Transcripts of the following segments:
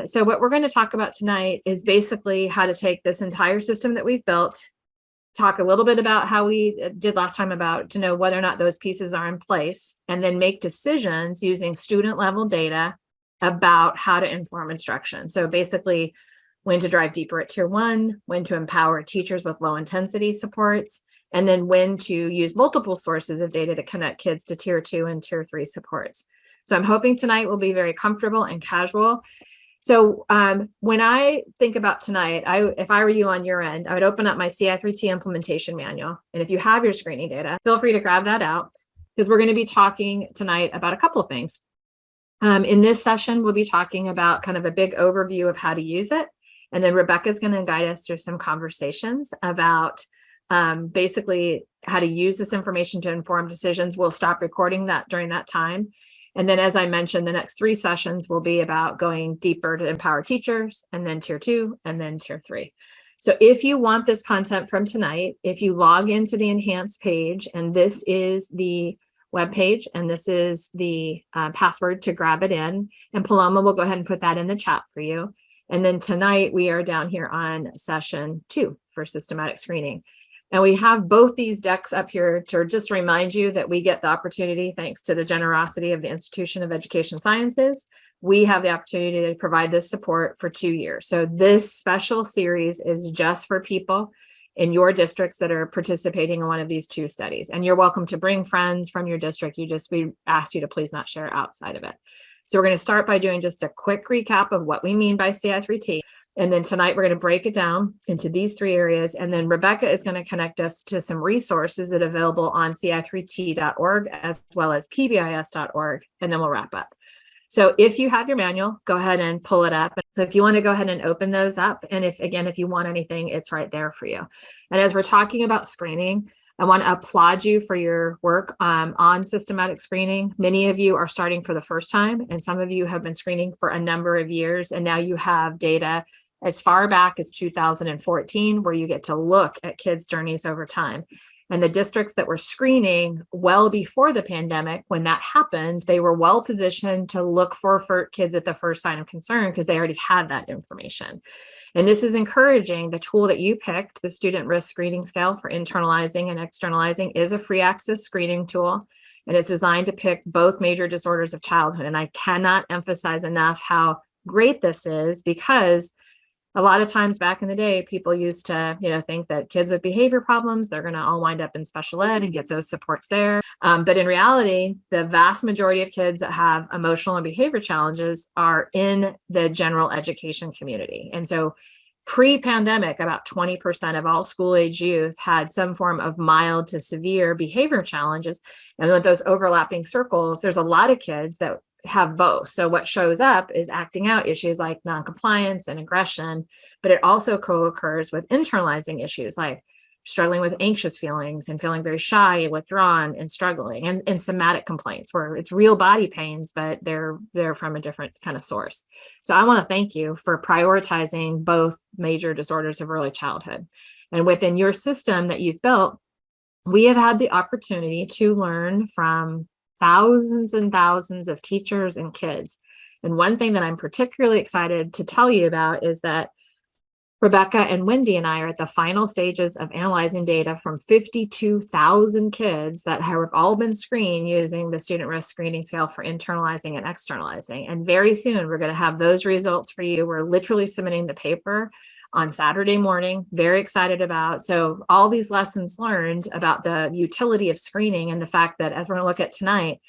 So what we're going to talk about tonight is basically how to take this entire system that we've built, talk a little bit about how we did last time about to know whether or not those pieces are in place, and then make decisions using student level data about how to inform instruction. So basically when to drive deeper at tier 1, when to empower teachers with low intensity supports, and then when to use multiple sources of data to connect kids to tier 2 and tier 3 supports. So I'm hoping tonight will be very comfortable and casual. So when I think about tonight, if I were you on your end, I would open up my Ci3T implementation manual. And if you have your screening data, feel free to grab that out, because we're going to be talking tonight about a couple of things. In this session, we'll be talking about kind of a big overview of how to use it. And then Rebecca's going to guide us through some conversations about basically how to use this information to inform decisions. We'll stop recording that during that time. And then, as I mentioned, the next 3 sessions will be about going deeper to empower teachers, and then tier 2, and then tier 3. So if you want this content from tonight, if you log into the enhanced page, and this is the web page, and this is the password to grab it in, and Paloma will go ahead and put that in the chat for you. And then tonight we are down here on session 2 for systematic screening. And we have both these decks up here to just remind you that we get the opportunity, thanks to the generosity of the Institution of Education Sciences, we have the opportunity to provide this support for 2 years. So this special series is just for people in your districts that are participating in one of these 2 studies. And you're welcome to bring friends from your district. We ask you to please not share outside of it. So we're going to start by doing just a quick recap of what we mean by Ci3T. And then tonight we're going to break it down into these 3 areas. And then Rebecca is going to connect us to some resources that are available on ci3t.org as well as pbis.org. And then we'll wrap up. So if you have your manual, go ahead and pull it up. If you want to go ahead and open those up. And if you want anything, it's right there for you. And as we're talking about screening, I want to applaud you for your work on systematic screening. Many of you are starting for the first time, and some of you have been screening for a number of years. And now you have data as far back as 2014, where you get to look at kids' journeys over time. And the districts that were screening well before the pandemic, when that happened, they were well positioned to look for kids at the first sign of concern because they already had that information. And this is encouraging. The tool that you picked, the Student Risk Screening Scale for internalizing and externalizing, is a free access screening tool. And it's designed to pick both major disorders of childhood. And I cannot emphasize enough how great this is, because a lot of times back in the day, people used to, think that kids with behavior problems, they're going to all wind up in special ed and get those supports there. But in reality, the vast majority of kids that have emotional and behavior challenges are in the general education community. And so pre-pandemic, about 20% of all school-age youth had some form of mild to severe behavior challenges. And with those overlapping circles, there's a lot of kids that have both. So what shows up is acting out issues like noncompliance and aggression, but it also co-occurs with internalizing issues like struggling with anxious feelings and feeling very shy, withdrawn, and struggling, and somatic complaints where it's real body pains, but they're from a different kind of source. So I want to thank you for prioritizing both major disorders of early childhood. And within your system that you've built, we have had the opportunity to learn from thousands and thousands of teachers and kids. And one thing that I'm particularly excited to tell you about is that Rebecca and Wendy and I are at the final stages of analyzing data from 52,000 kids that have all been screened using the Student Risk Screening Scale for internalizing and externalizing. And very soon we're going to have those results for you. We're literally submitting the paper on Saturday morning, very excited about. So all these lessons learned about the utility of screening, and the fact that, as we're going to look at tonight,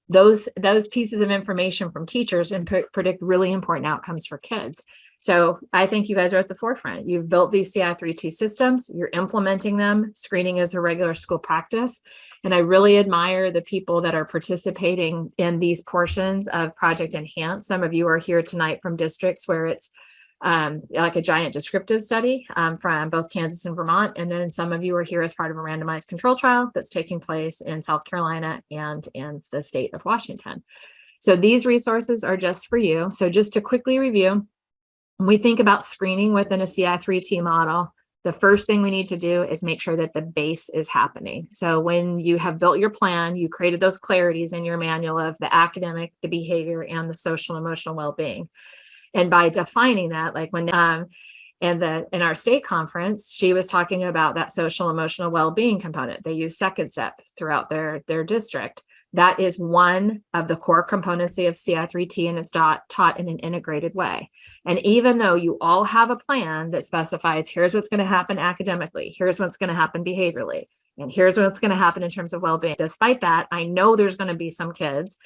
those pieces of information from teachers and predict really important outcomes for kids. So I think you guys are at the forefront. You've built these Ci3T systems, you're implementing them. Screening is a regular school practice. And I really admire the people that are participating in these portions of Project Enhance. Some of you are here tonight from districts where it's like a giant descriptive study from both Kansas and Vermont. And then some of you are here as part of a randomized control trial that's taking place in South Carolina and in the state of Washington. So these resources are just for you. So just to quickly review, when we think about screening within a Ci3T model, the first thing we need to do is make sure that the base is happening. So when you have built your plan, you created those clarities in your manual of the academic, the behavior, and the social and emotional well-being. And by defining that, like when in our state conference, she was talking about that social emotional well-being component. They use second step throughout their district. That is one of the core componency of Ci3T, and it's taught in an integrated way. And even though you all have a plan that specifies, here's what's going to happen academically, here's what's going to happen behaviorally, and here's what's going to happen in terms of well-being. Despite that, I know there's going to be some kids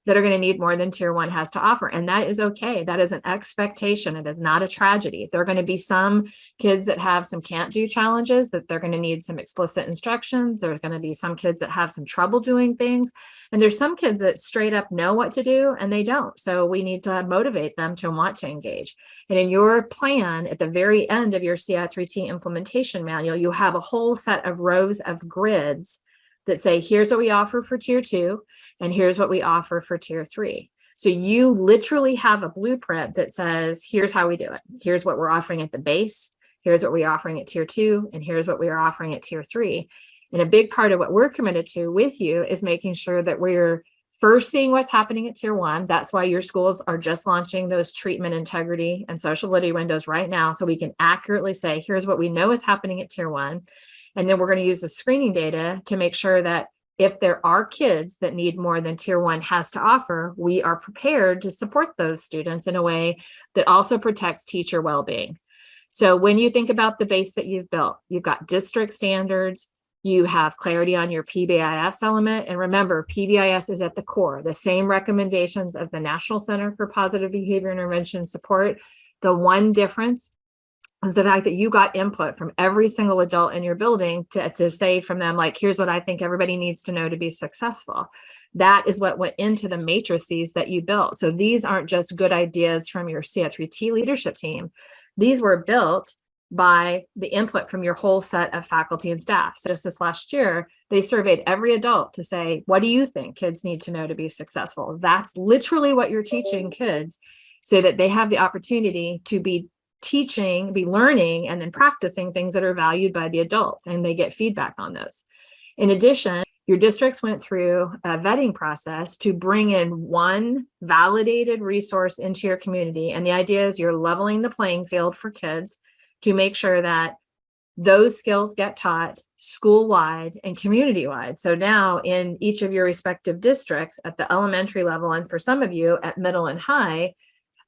that are going to need more than tier one has to offer. And that is okay. That is an expectation. It is not a tragedy. There are going to be some kids that have some can't do challenges that they're going to need some explicit instructions. There's going to be some kids that have some trouble doing things. And there's some kids that straight up know what to do and they don't. So we need to motivate them to want to engage. And in your plan, at the very end of your Ci3T implementation manual, you have a whole set of rows of grids that say, here's what we offer for tier two, and here's what we offer for tier three. So you literally have a blueprint that says, here's how we do it. Here's what we're offering at the base. Here's what we're offering at tier two, and here's what we are offering at tier three. And a big part of what we're committed to with you is making sure that we're first seeing what's happening at tier one. That's why your schools are just launching those treatment integrity and social validity windows right now. So we can accurately say, here's what we know is happening at tier one. And then we're going to use the screening data to make sure that if there are kids that need more than tier one has to offer, we are prepared to support those students in a way that also protects teacher well-being. So when you think about the base that you've built, you've got district standards, you have clarity on your PBIS element. And remember, PBIS is at the core, the same recommendations of the National Center for Positive Behavior Intervention Support. The one difference is the fact that you got input from every single adult in your building to say from them, like, here's what I think everybody needs to know to be successful. That is what went into the matrices that you built. So these aren't just good ideas from your Ci3T leadership team. These were built by the input from your whole set of faculty and staff. So just this last year, they surveyed every adult to say, what do you think kids need to know to be successful? That's literally what you're teaching kids so that they have the opportunity to be teaching, be learning, and then practicing things that are valued by the adults, and they get feedback on those. In addition, your districts went through a vetting process to bring in one validated resource into your community. And the idea is you're leveling the playing field for kids to make sure that those skills get taught school-wide and community-wide. So now in each of your respective districts at the elementary level, and for some of you at middle and high,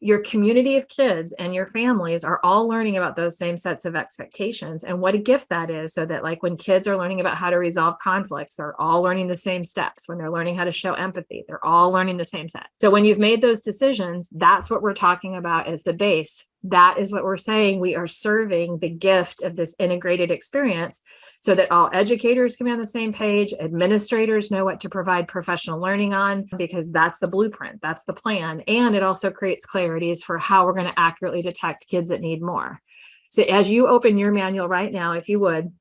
your community of kids and your families are all learning about those same sets of expectations, and what a gift that is. So that like when kids are learning about how to resolve conflicts, they're all learning the same steps. When they're learning how to show empathy, they're all learning the same set. So when you've made those decisions, that's what we're talking about as the base. That is what we're saying. We are serving the gift of this integrated experience so that all educators can be on the same page, administrators know what to provide professional learning on, because that's the blueprint, that's the plan. And it also creates clarities for how we're going to accurately detect kids that need more. So as you open your manual right now, if you would,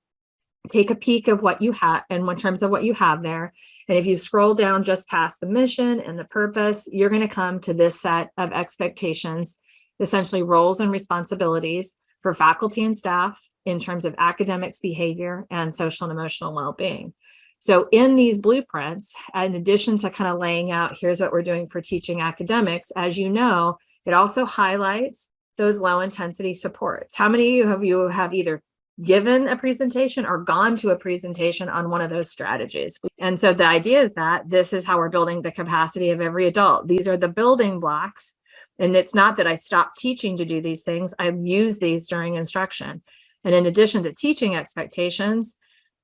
take a peek of what you have and in terms of what you have there. And if you scroll down just past the mission and the purpose, you're going to come to this set of expectations, essentially roles and responsibilities for faculty and staff in terms of academics, behavior, and social and emotional well-being. So in these blueprints, in addition to kind of laying out, here's what we're doing for teaching academics, as you know, it also highlights those low intensity supports. How many of you have either given a presentation or gone to a presentation on one of those strategies? And so the idea is that this is how we're building the capacity of every adult. These are the building blocks. And it's not that I stopped teaching to do these things. I use these during instruction. And in addition to teaching expectations,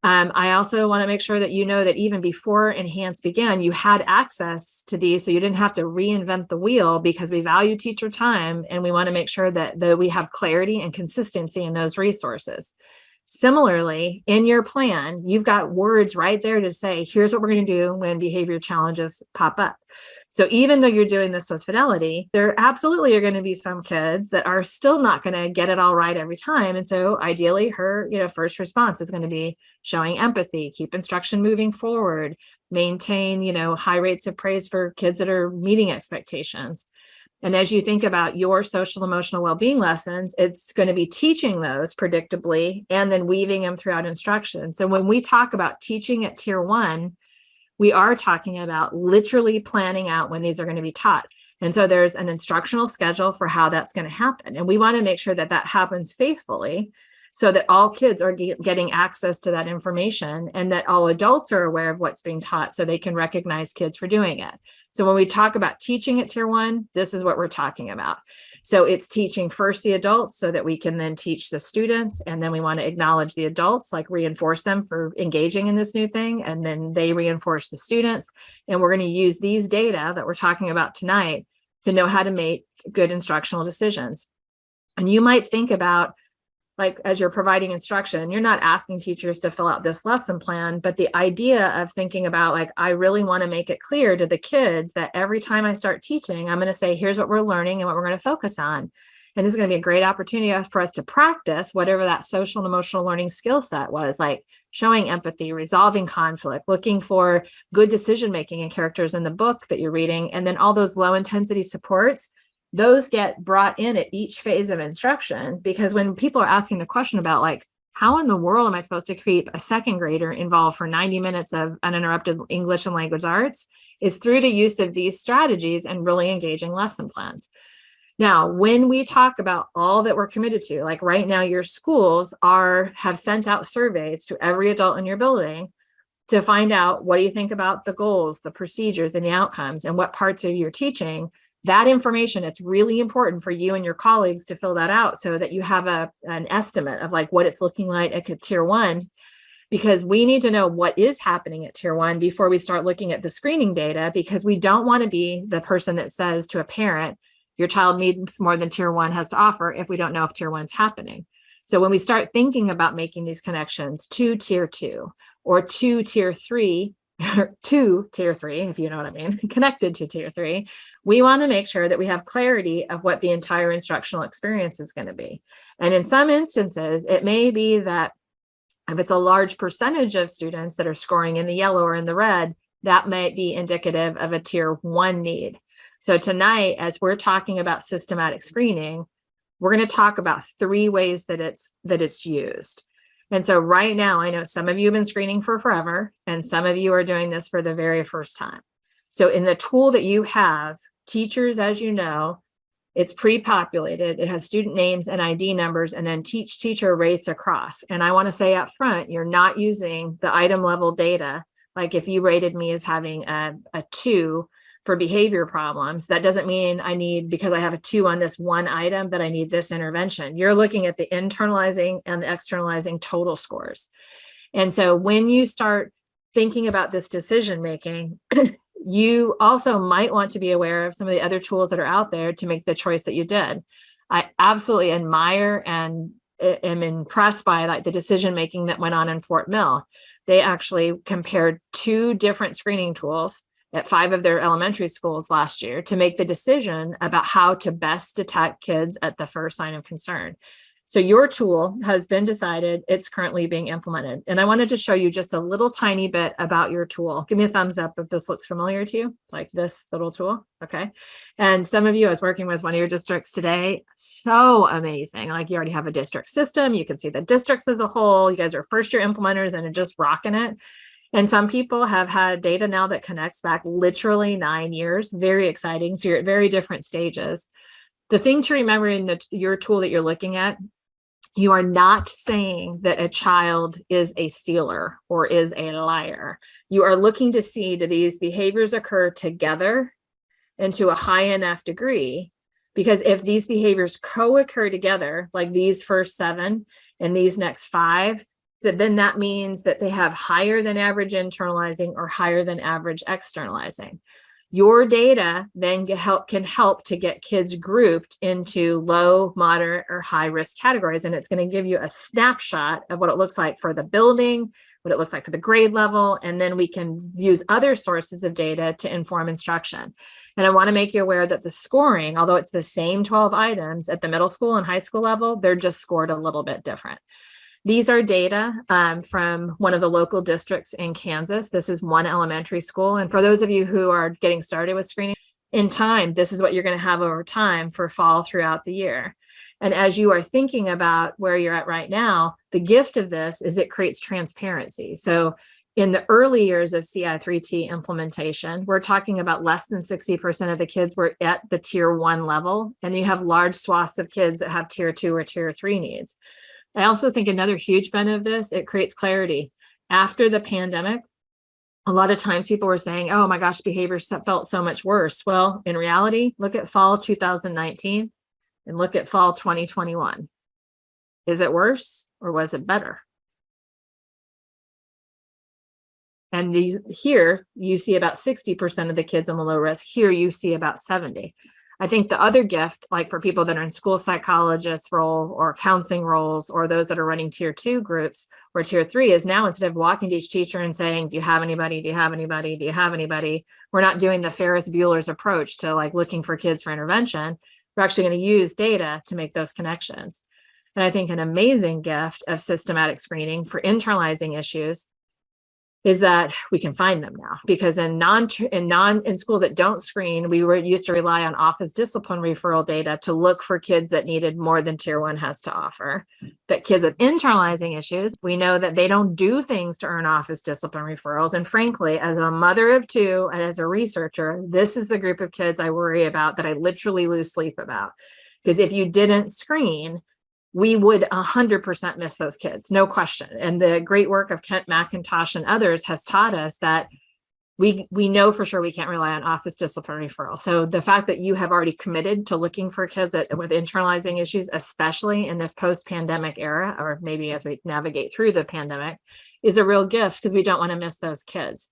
I also want to make sure that you know that even before Enhance began, you had access to these, so you didn't have to reinvent the wheel, because we value teacher time and we want to make sure that we have clarity and consistency in those resources. Similarly, in your plan, you've got words right there to say, here's what we're going to do when behavior challenges pop up. So even though you're doing this with fidelity, there absolutely are going to be some kids that are still not going to get it all right every time. And so ideally her, first response is going to be showing empathy, keep instruction moving forward, maintain, high rates of praise for kids that are meeting expectations. And as you think about your social emotional well-being lessons, it's going to be teaching those predictably and then weaving them throughout instruction. So when we talk about teaching at tier one, we are talking about literally planning out when these are going to be taught. And so there's an instructional schedule for how that's going to happen. And we want to make sure that that happens faithfully so that all kids are getting access to that information and that all adults are aware of what's being taught so they can recognize kids for doing it. So when we talk about teaching at Tier 1, this is what we're talking about. So it's teaching first the adults so that we can then teach the students. And then we want to acknowledge the adults, like reinforce them for engaging in this new thing. And then they reinforce the students. And we're going to use these data that we're talking about tonight to know how to make good instructional decisions. And you might think about, like, as you're providing instruction, you're not asking teachers to fill out this lesson plan, but the idea of thinking about, like, I really want to make it clear to the kids that every time I start teaching, I'm going to say, here's what we're learning and what we're going to focus on. And this is going to be a great opportunity for us to practice whatever that social and emotional learning skill set was, like showing empathy, resolving conflict, looking for good decision-making in characters in the book that you're reading, and then all those low intensity supports. Those get brought in at each phase of instruction, because when people are asking the question about, like, how in the world am I supposed to keep a second grader involved for 90 minutes of uninterrupted English and language arts, it's through the use of these strategies and really engaging lesson plans. Now, when we talk about all that we're committed to, like right now, your schools have sent out surveys to every adult in your building to find out, what do you think about the goals, the procedures, and the outcomes, and what parts of your teaching. That information, it's really important for you and your colleagues to fill that out so that you have an estimate of, like, what it's looking like at Tier 1, because we need to know what is happening at Tier 1 before we start looking at the screening data, because we don't want to be the person that says to a parent, your child needs more than Tier 1 has to offer, if we don't know if Tier 1's happening. So when we start thinking about making these connections to Tier 2 or to Tier 3, to Tier 3, if you know what I mean, connected to Tier 3, we want to make sure that we have clarity of what the entire instructional experience is going to be. And in some instances, it may be that if it's a large percentage of students that are scoring in the yellow or in the red, that might be indicative of a Tier 1 need. So tonight, as we're talking about systematic screening, we're going to talk about 3 ways that it's used. And so right now, I know some of you have been screening for forever, and some of you are doing this for the very first time. So in the tool that you have, teachers, as you know, it's pre-populated. It has student names and ID numbers, and then teacher rates across. And I want to say up front, you're not using the item level data. Like if you rated me as having a 2 for behavior problems, that doesn't mean I need, because I have a 2 on this one item, that I need this intervention. You're looking at the internalizing and the externalizing total scores. And so when you start thinking about this decision making, you also might want to be aware of some of the other tools that are out there to make the choice that you did. I absolutely admire and am impressed by, like, the decision making that went on in Fort Mill. They actually compared 2 different screening tools at 5 of their elementary schools last year to make the decision about how to best detect kids at the first sign of concern. So your tool has been decided, it's currently being implemented. And I wanted to show you just a little tiny bit about your tool. Give me a thumbs up if this looks familiar to you, like this little tool, okay? And some of you, I was working with one of your districts today, so amazing. Like, you already have a district system, you can see the districts as a whole, you guys are first year implementers and are just rocking it. And some people have had data now that connects back literally 9 years. Very exciting. So you're at very different stages. The thing to remember in your tool that you're looking at, you are not saying that a child is a stealer or is a liar. You are looking to see, do these behaviors occur together and to a high enough degree? Because if these behaviors co-occur together, like these first 7 and these next 5, then that means that they have higher than average internalizing or higher than average externalizing. Your data then can help to get kids grouped into low, moderate, or high risk categories. And it's going to give you a snapshot of what it looks like for the building, what it looks like for the grade level, and then we can use other sources of data to inform instruction. And I want to make you aware that the scoring, although it's the same 12 items at the middle school and high school level, they're just scored a little bit different. These are data from one of the local districts in Kansas. This is one elementary school. And for those of you who are getting started with screening in time, this is what you're going to have over time for fall throughout the year. And as you are thinking about where you're at right now, the gift of this is it creates transparency. So In the early years of Ci3T implementation, we're talking about less than 60% of the kids were at the tier 1 level, and you have large swaths of kids that have tier 2 or tier 3 needs. I also think another huge benefit of this, it creates clarity. After the pandemic, a lot of times people were saying, oh my gosh, behavior felt so much worse. Well, in reality, look at fall 2019 and look at fall 2021. Is it worse or was it better? And here you see about 60% of the kids on the low risk. Here you see about 70. I think the other gift, like for people that are in school psychologist role or counseling roles, or those that are running tier 2 groups or tier 3, is now instead of walking to each teacher and saying, do you have anybody? Do you have anybody? Do you have anybody? We're not doing the Ferris Bueller's approach to like looking for kids for intervention. We're actually going to use data to make those connections. And I think an amazing gift of systematic screening for internalizing issues is that we can find them now, because in schools that don't screen, we were used to rely on office discipline referral data to look for kids that needed more than tier 1 has to offer. But kids with internalizing issues, we know that they don't do things to earn office discipline referrals. And frankly, as a mother of 2 and as a researcher, this is the group of kids I worry about, that I literally lose sleep about. Because if you didn't screen, we would 100% miss those kids, no question. And the great work of Kent McIntosh and others has taught us that we know for sure we can't rely on office discipline referral. So the fact that you have already committed to looking for kids with internalizing issues, especially in this post-pandemic era, or maybe as we navigate through the pandemic, is a real gift, because we don't want to miss those kids.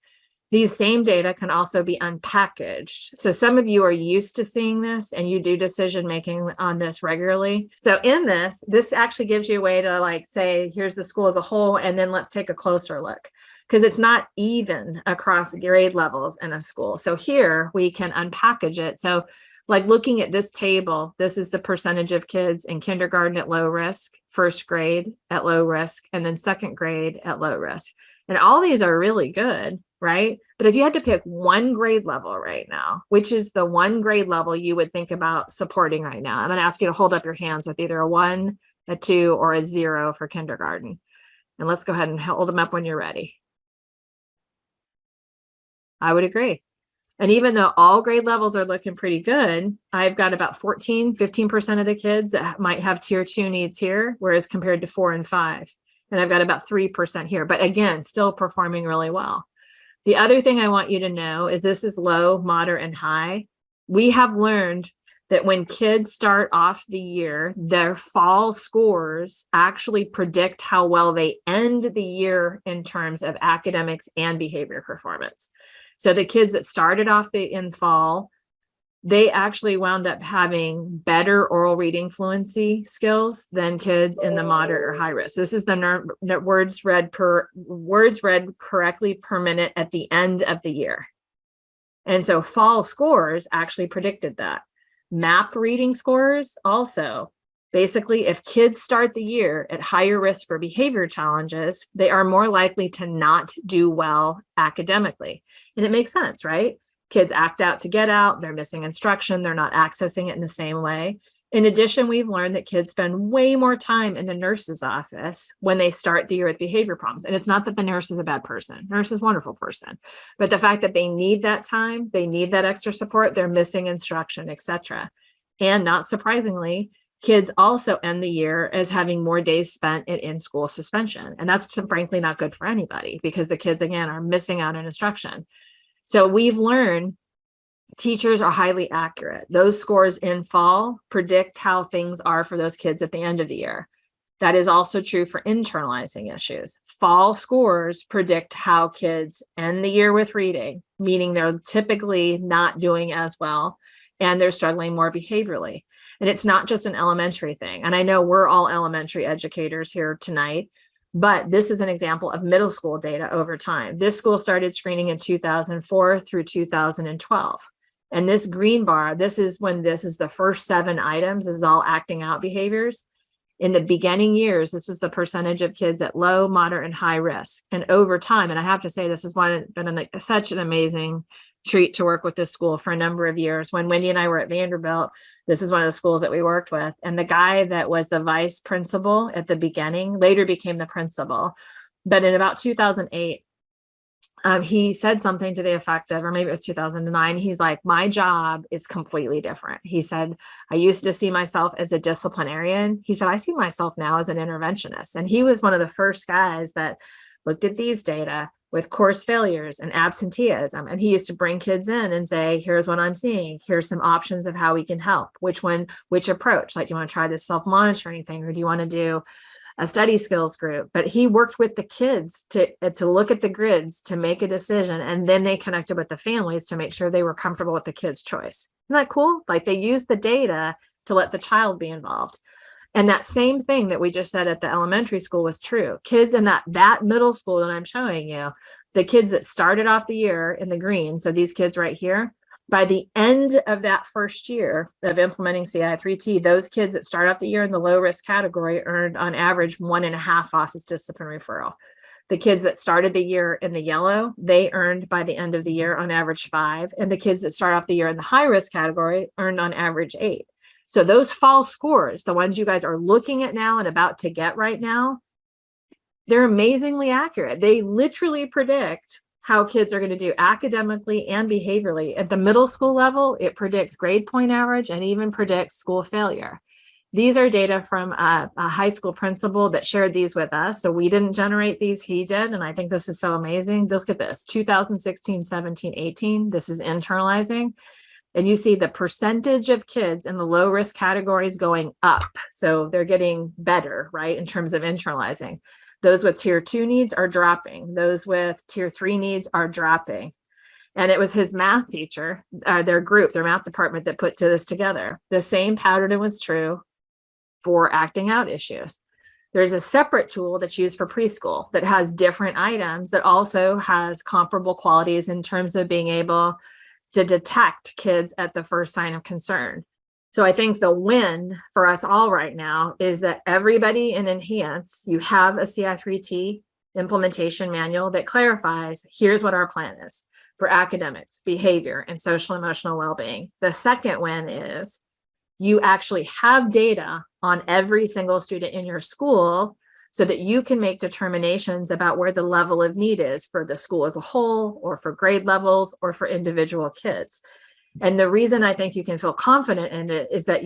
These same data can also be unpackaged. So some of you are used to seeing this and you do decision making on this regularly. So in this actually gives you a way to like say, here's the school as a whole, and then let's take a closer look, because it's not even across grade levels in a school. So here we can unpackage it. So like looking at this table, this is the percentage of kids in kindergarten at low risk, first grade at low risk, and then second grade at low risk. And all these are really good, right? But if you had to pick one grade level right now, which is the one grade level you would think about supporting right now? I'm going to ask you to hold up your hands with either a 1, a 2, or a 0 for kindergarten. And let's go ahead and hold them up when you're ready. I would agree. And even though all grade levels are looking pretty good, I've got about 15% of the kids that might have tier 2 needs here, whereas compared to 4 and 5. And I've got about 3% here, but again, still performing really well. The other thing I want you to know is this is low, moderate, and high. We have learned that when kids start off the year, their fall scores actually predict how well they end the year in terms of academics and behavior performance. So the kids that started off in fall, they actually wound up having better oral reading fluency skills than kids in the moderate or high risk. This is the words read correctly per minute at the end of the year. And so fall scores actually predicted that. MAP reading scores also. Basically, if kids start the year at higher risk for behavior challenges, they are more likely to not do well academically. And it makes sense, right? Kids act out to get out, they're missing instruction, they're not accessing it in the same way. In addition, we've learned that kids spend way more time in the nurse's office when they start the year with behavior problems. And it's not that the nurse is a bad person. Nurse is a wonderful person. But the fact that they need that time, they need that extra support, they're missing instruction, etc. And not surprisingly, kids also end the year as having more days spent in school suspension. And that's frankly not good for anybody, because the kids, again, are missing out on instruction. So we've learned teachers are highly accurate. Those scores in fall predict how things are for those kids at the end of the year. That is also true for internalizing issues. Fall scores predict how kids end the year with reading, meaning they're typically not doing as well and they're struggling more behaviorally. And it's not just an elementary thing. And I know we're all elementary educators here tonight, but this is an example of middle school data over time. This school started screening in 2004 through 2012. And this green bar, this is the first 7 items, this is all acting out behaviors. In the beginning years, this is the percentage of kids at low, moderate, and high risk. And over time, and I have to say, this has been such an amazing treat to work with this school for a number of years. When Wendy and I were at Vanderbilt, this is one of the schools that we worked with. And the guy that was the vice principal at the beginning later became the principal. But in about 2008, he said something to the effect of, or maybe it was 2009, he's like, my job is completely different. He said, I used to see myself as a disciplinarian. He said, I see myself now as an interventionist. And he was one of the first guys that looked at these data with course failures and absenteeism. And he used to bring kids in and say, here's what I'm seeing. Here's some options of how we can help. Which approach? Like, do you want to try this self-monitoring thing, or do you want to do a study skills group? But he worked with the kids to look at the grids, to make a decision. And then they connected with the families to make sure they were comfortable with the kid's choice. Isn't that cool? Like, they used the data to let the child be involved. And that same thing that we just said at the elementary school was true. Kids in that middle school that I'm showing you, the kids that started off the year in the green, so these kids right here, by the end of that first year of implementing Ci3T, those kids that start off the year in the low risk category earned on average 1.5 office discipline referral. The kids that started the year in the yellow, they earned by the end of the year on average 5. And the kids that start off the year in the high risk category earned on average 8. So those fall scores, the ones you guys are looking at now and about to get right now, they're amazingly accurate. They literally predict how kids are going to do academically and behaviorally. At the middle school level, it predicts grade point average and even predicts school failure. These are data from a high school principal that shared these with us. So we didn't generate these, he did. And I think this is so amazing. Look at this, 2016, 17, 18. This is internalizing. And you see the percentage of kids in the low risk categories going up. So they're getting better, right, in terms of internalizing. Those with tier 2 needs are dropping. Those with tier 3 needs are dropping. And it was his math teacher, their math department, that put this together. The same pattern was true for acting out issues. There's a separate tool that's used for preschool that has different items that also has comparable qualities in terms of being able to detect kids at the first sign of concern. So I think the win for us all right now is that everybody in Enhance, you have a Ci3T implementation manual that clarifies, here's what our plan is for academics, behavior, and social emotional well-being. The second win is you actually have data on every single student in your school so that you can make determinations about where the level of need is for the school as a whole, or for grade levels, or for individual kids. And the reason I think you can feel confident in it is that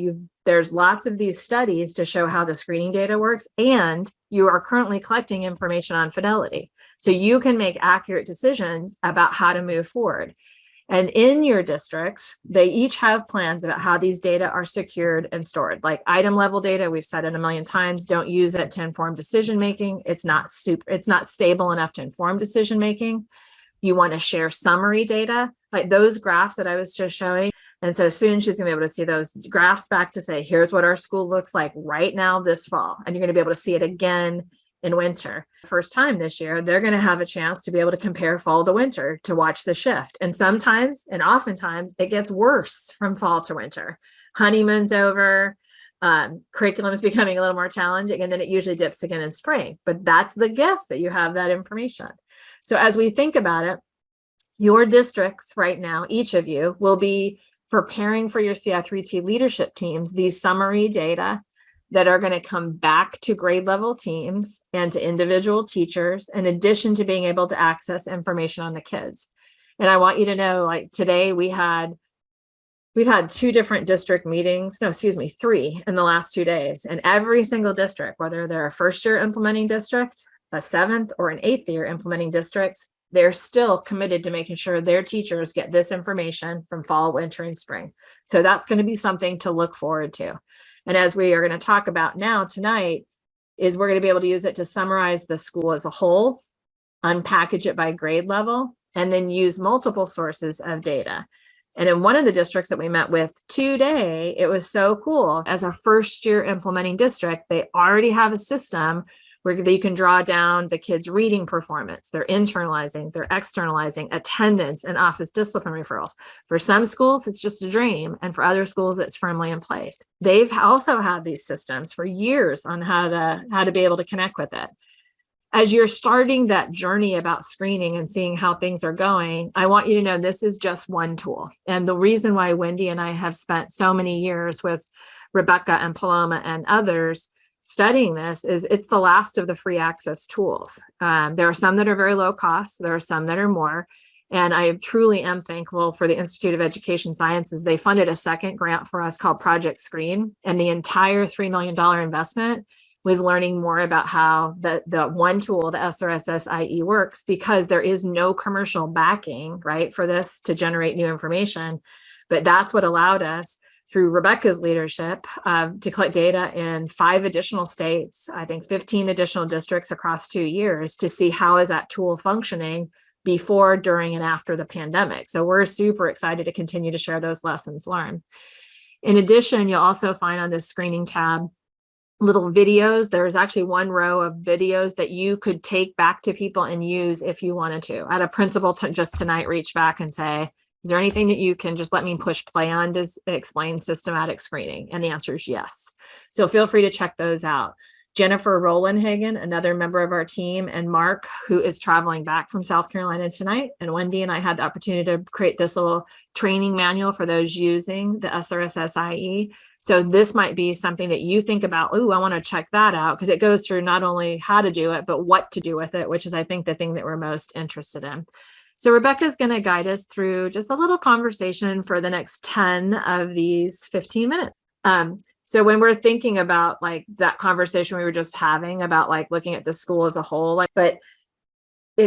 there's lots of these studies to show how the screening data works, and you are currently collecting information on fidelity. So you can make accurate decisions about how to move forward. And in your districts, they each have plans about how these data are secured and stored. Like item level data, we've said it a million times, don't use it to inform decision-making. It's not stable enough to inform decision-making. You want to share summary data, like those graphs that I was just showing. And so soon she's gonna be able to see those graphs back to say, here's what our school looks like right now this fall. And you're gonna be able to see it again in winter. First time this year, they're going to have a chance to be able to compare fall to winter to watch the shift. And sometimes, and oftentimes, it gets worse from fall to winter. Honeymoon's over, curriculum is becoming a little more challenging, and then it usually dips again in spring. But that's the gift, that you have that information. So as we think about it, your districts right now, each of you will be preparing for your Ci3T leadership teams, these summary data that are going to come back to grade level teams and to individual teachers, in addition to being able to access information on the kids. And I want you to know, like today we've had 2 different district meetings, 3 in the last 2 days. And every single district, whether they're a first year implementing district, a 7th or an 8th year implementing districts, they're still committed to making sure their teachers get this information from fall, winter, and spring. So that's going to be something to look forward to. And as we are going to talk about now tonight, is we're going to be able to use it to summarize the school as a whole, unpackage it by grade level, and then use multiple sources of data. And in one of the districts that we met with today, it was so cool. As a first year implementing district, they already have a system where you can draw down the kids' reading performance, their internalizing, their externalizing, attendance, and office discipline referrals. For some schools, it's just a dream, and for other schools, it's firmly in place. They've also had these systems for years on how to be able to connect with it. As you're starting that journey about screening and seeing how things are going, I want you to know this is just one tool. And the reason why Wendy and I have spent so many years with Rebecca and Paloma and others studying this is it's the last of the free access tools. There are some that are very low cost. There are some that are more. And I truly am thankful for the Institute of Education Sciences. They funded a second grant for us called Project Screen. And the entire $3 million investment was learning more about how the one tool, the SRSS-IE, works, because there is no commercial backing, right, for this to generate new information. But that's what allowed us, through Rebecca's leadership, to collect data in 5 additional states, I think 15 additional districts across 2 years, to see how is that tool functioning before, during, and after the pandemic. So we're super excited to continue to share those lessons learned. In addition, you'll also find on this screening tab little videos. There's actually one row of videos that you could take back to people and use if you wanted to. I had a principal just tonight reach back and say, is there anything that you can just let me push play on to explain systematic screening? And the answer is yes. So feel free to check those out. Jennifer Rolandhagen, another member of our team, and Mark, who is traveling back from South Carolina tonight, and Wendy and I had the opportunity to create this little training manual for those using the SRSS-IE. So this might be something that you think about, oh, I want to check that out, because it goes through not only how to do it, but what to do with it, which is, I think, the thing that we're most interested in. So Rebecca's going to guide us through just a little conversation for the next 10 of these 15 minutes. So when we're thinking about like that conversation we were just having about like looking at the school as a whole, like, but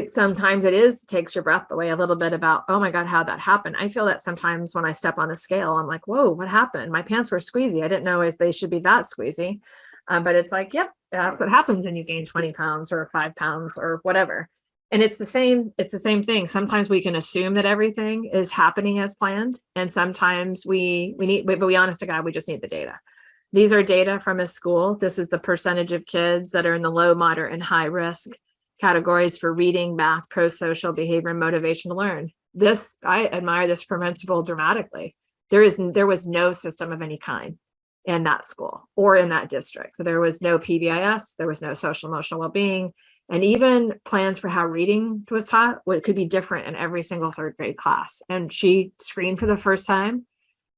sometimes takes your breath away a little bit about, oh my God, how'd that happen? I feel that sometimes when I step on a scale, I'm like, whoa, what happened? My pants were squeezy. I didn't know they should be that squeezy. But it's like, yep, that's what happens when you gain 20 pounds or 5 pounds or whatever. And it's the same thing. Sometimes we can assume that everything is happening as planned. And sometimes we need, but we honest to God, we just need the data. These are data from a school. This is the percentage of kids that are in the low, moderate, and high risk categories for reading, math, pro-social, behavior, and motivation to learn. I admire this principal dramatically. There was no system of any kind in that school or in that district. So there was no PBIS, there was no social emotional well-being, and even plans for how reading was taught could be different in every single 3rd grade class. And she screened for the first time.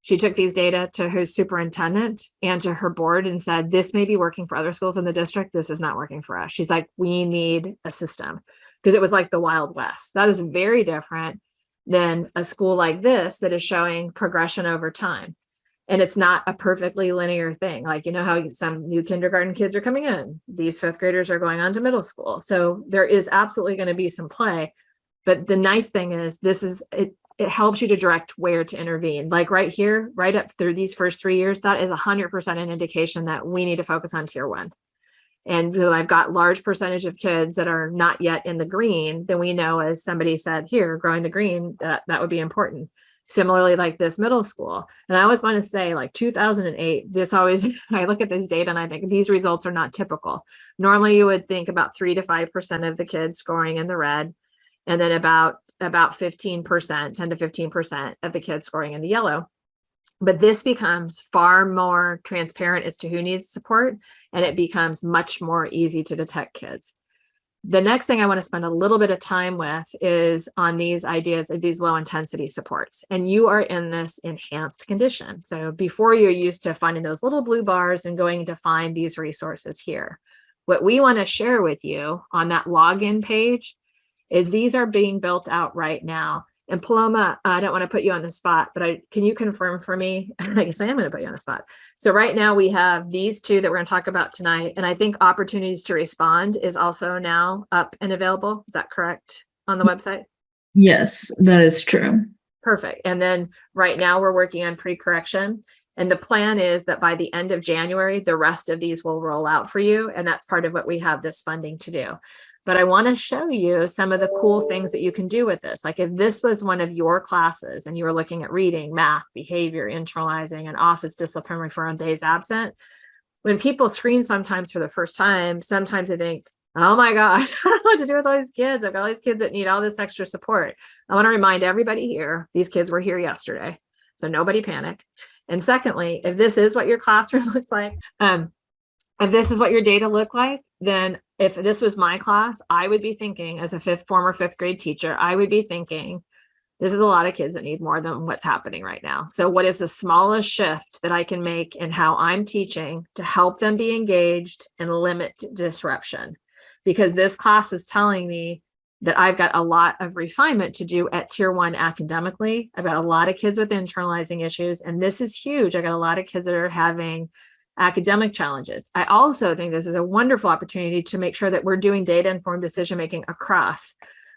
She took these data to her superintendent and to her board and said, this may be working for other schools in the district. This is not working for us. She's like, we need a system, because it was like the Wild West. That is very different than a school like this that is showing progression over time. And it's not a perfectly linear thing. Like, you know how some new kindergarten kids are coming in, these 5th graders are going on to middle school. So there is absolutely going to be some play. But the nice thing is it helps you to direct where to intervene. Like right here, right up through these first 3 years, that is 100% an indication that we need to focus on tier 1. And I've got large percentage of kids that are not yet in the green, then we know, as somebody said here, growing the green, that would be important. Similarly, like this middle school. And I always want to say, like 2008, I look at this data and I think these results are not typical. Normally you would think about 3 to 5% of the kids scoring in the red, and then about 15%, 10 to 15% of the kids scoring in the yellow. But this becomes far more transparent as to who needs support, and it becomes much more easy to detect kids. The next thing I want to spend a little bit of time with is on these ideas of these low intensity supports. And you are in this enhanced condition. So before, you're used to finding those little blue bars and going to find these resources here. What we want to share with you on that login page is these are being built out right now. And Paloma, I don't want to put you on the spot, but can you confirm for me? I guess I am going to put you on the spot. So right now we have these 2 that we're going to talk about tonight. And I think opportunities to respond is also now up and available. Is that correct on the website? Yes, that is true. Perfect. And then right now we're working on pre-correction. And the plan is that by the end of January, the rest of these will roll out for you. And that's part of what we have this funding to do. But I want to show you some of the cool things that you can do with this. Like if this was one of your classes and you were looking at reading, math, behavior, internalizing, and office discipline refer on days absent, when people screen sometimes for the first time, sometimes they think, oh my God, I don't know what to do with all these kids. I've got all these kids that need all this extra support. I want to remind everybody here, these kids were here yesterday, so nobody panic. And secondly, if this is what your classroom looks like, if this is what your data look like, then if this was my class, I would be thinking, as a former 5th grade teacher, I would be thinking, This is a lot of kids that need more than what's happening right now. So what is the smallest shift that I can make in how I'm teaching to help them be engaged and limit disruption? Because this class is telling me that I've got a lot of refinement to do at tier 1 academically. I've got a lot of kids with internalizing issues, and this is huge. I got a lot of kids that are having academic challenges. I also think this is a wonderful opportunity to make sure that we're doing data-informed decision-making across.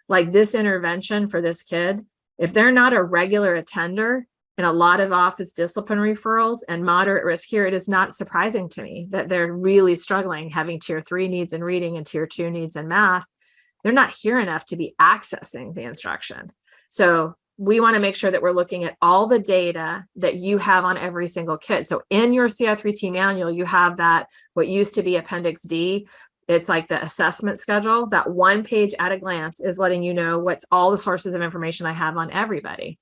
Like this intervention for this kid, if they're not a regular attender and a lot of office discipline referrals and moderate risk here, it is not surprising to me that they're really struggling having tier 3 needs in reading and tier 2 needs in math. They're not here enough to be accessing the instruction. So we want to make sure that we're looking at all the data that you have on every single kid. So in your Ci3T manual, you have that, what used to be Appendix D. It's like the assessment schedule. That one page at a glance is letting you know what's all the sources of information I have on everybody.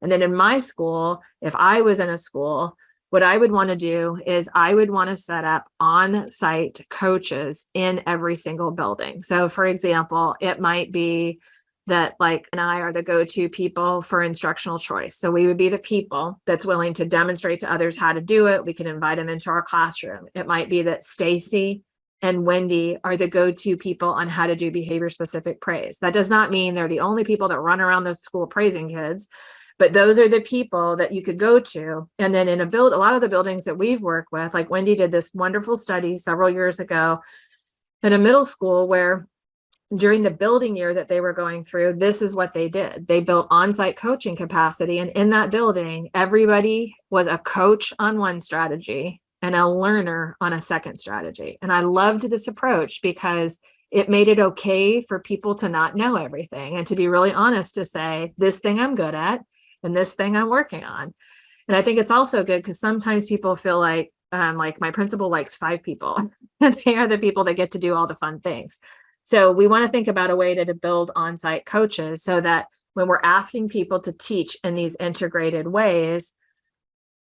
And then in my school, if I was in a school, what I would want to do is I would want to set up on-site coaches in every single building. So for example, it might be that like and I are the go-to people for instructional choice. So we would be the people that's willing to demonstrate to others how to do it. We can invite them into our classroom. It might be that Stacy and Wendy are the go-to people on how to do behavior specific praise. That does not mean they're the only people that run around the school praising kids, but those are the people that you could go to. And then in a lot of the buildings that we've worked with, like Wendy did this wonderful study several years ago in a middle school where during the building year that they were going through, this is what they did. They built on-site coaching capacity. And in that building, everybody was a coach on one strategy and a learner on a second strategy. And I loved this approach because it made it okay for people to not know everything and to be really honest to say, this thing I'm good at and this thing I'm working on. And I think it's also good because sometimes people feel like my principal likes 5 people and they are the people that get to do all the fun things. So we want to think about a way to build on-site coaches so that when we're asking people to teach in these integrated ways,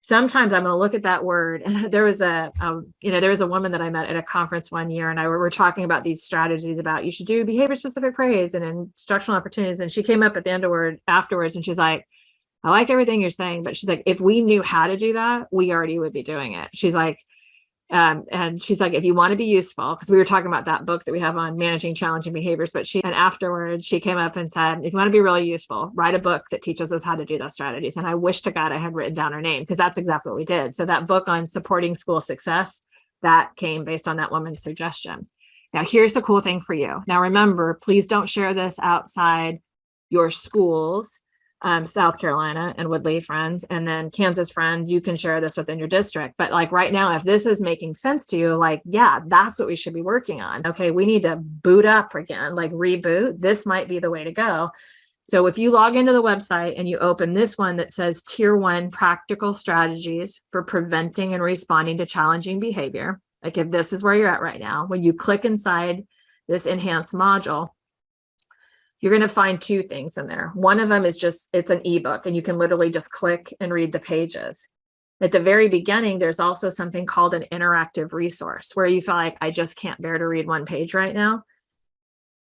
sometimes I'm going to look at that word. And there was a woman that I met at a conference one year, and we're talking about these strategies about you should do behavior specific praise and instructional opportunities. And she came up at the end of afterwards, and she's like, I like everything you're saying, but she's like, if we knew how to do that, we already would be doing it. She's like, and she's like, if you want to be useful, because we were talking about that book that we have on managing challenging behaviors, but afterwards she came up and said, if you want to be really useful, write a book that teaches us how to do those strategies. And I wish to God I had written down her name, because that's exactly what we did. So that book on supporting school success, that came based on that woman's suggestion. Now, here's the cool thing for you. Now, remember, please don't share this outside your schools. South Carolina and Woodley friends, and then Kansas friend, you can share this within your district. But like right now, if this is making sense to you, like, yeah, that's what we should be working on. Okay, we need to boot up again, like reboot. This might be the way to go. So if you log into the website and you open this one that says Tier 1 Practical Strategies for Preventing and Responding to Challenging Behavior, like if this is where you're at right now, when you click inside this enhanced module, you're going to find 2 things in there. One of them is it's an ebook, and you can literally just click and read the pages. At the very beginning, there's also something called an interactive resource where you feel like I just can't bear to read one page right now.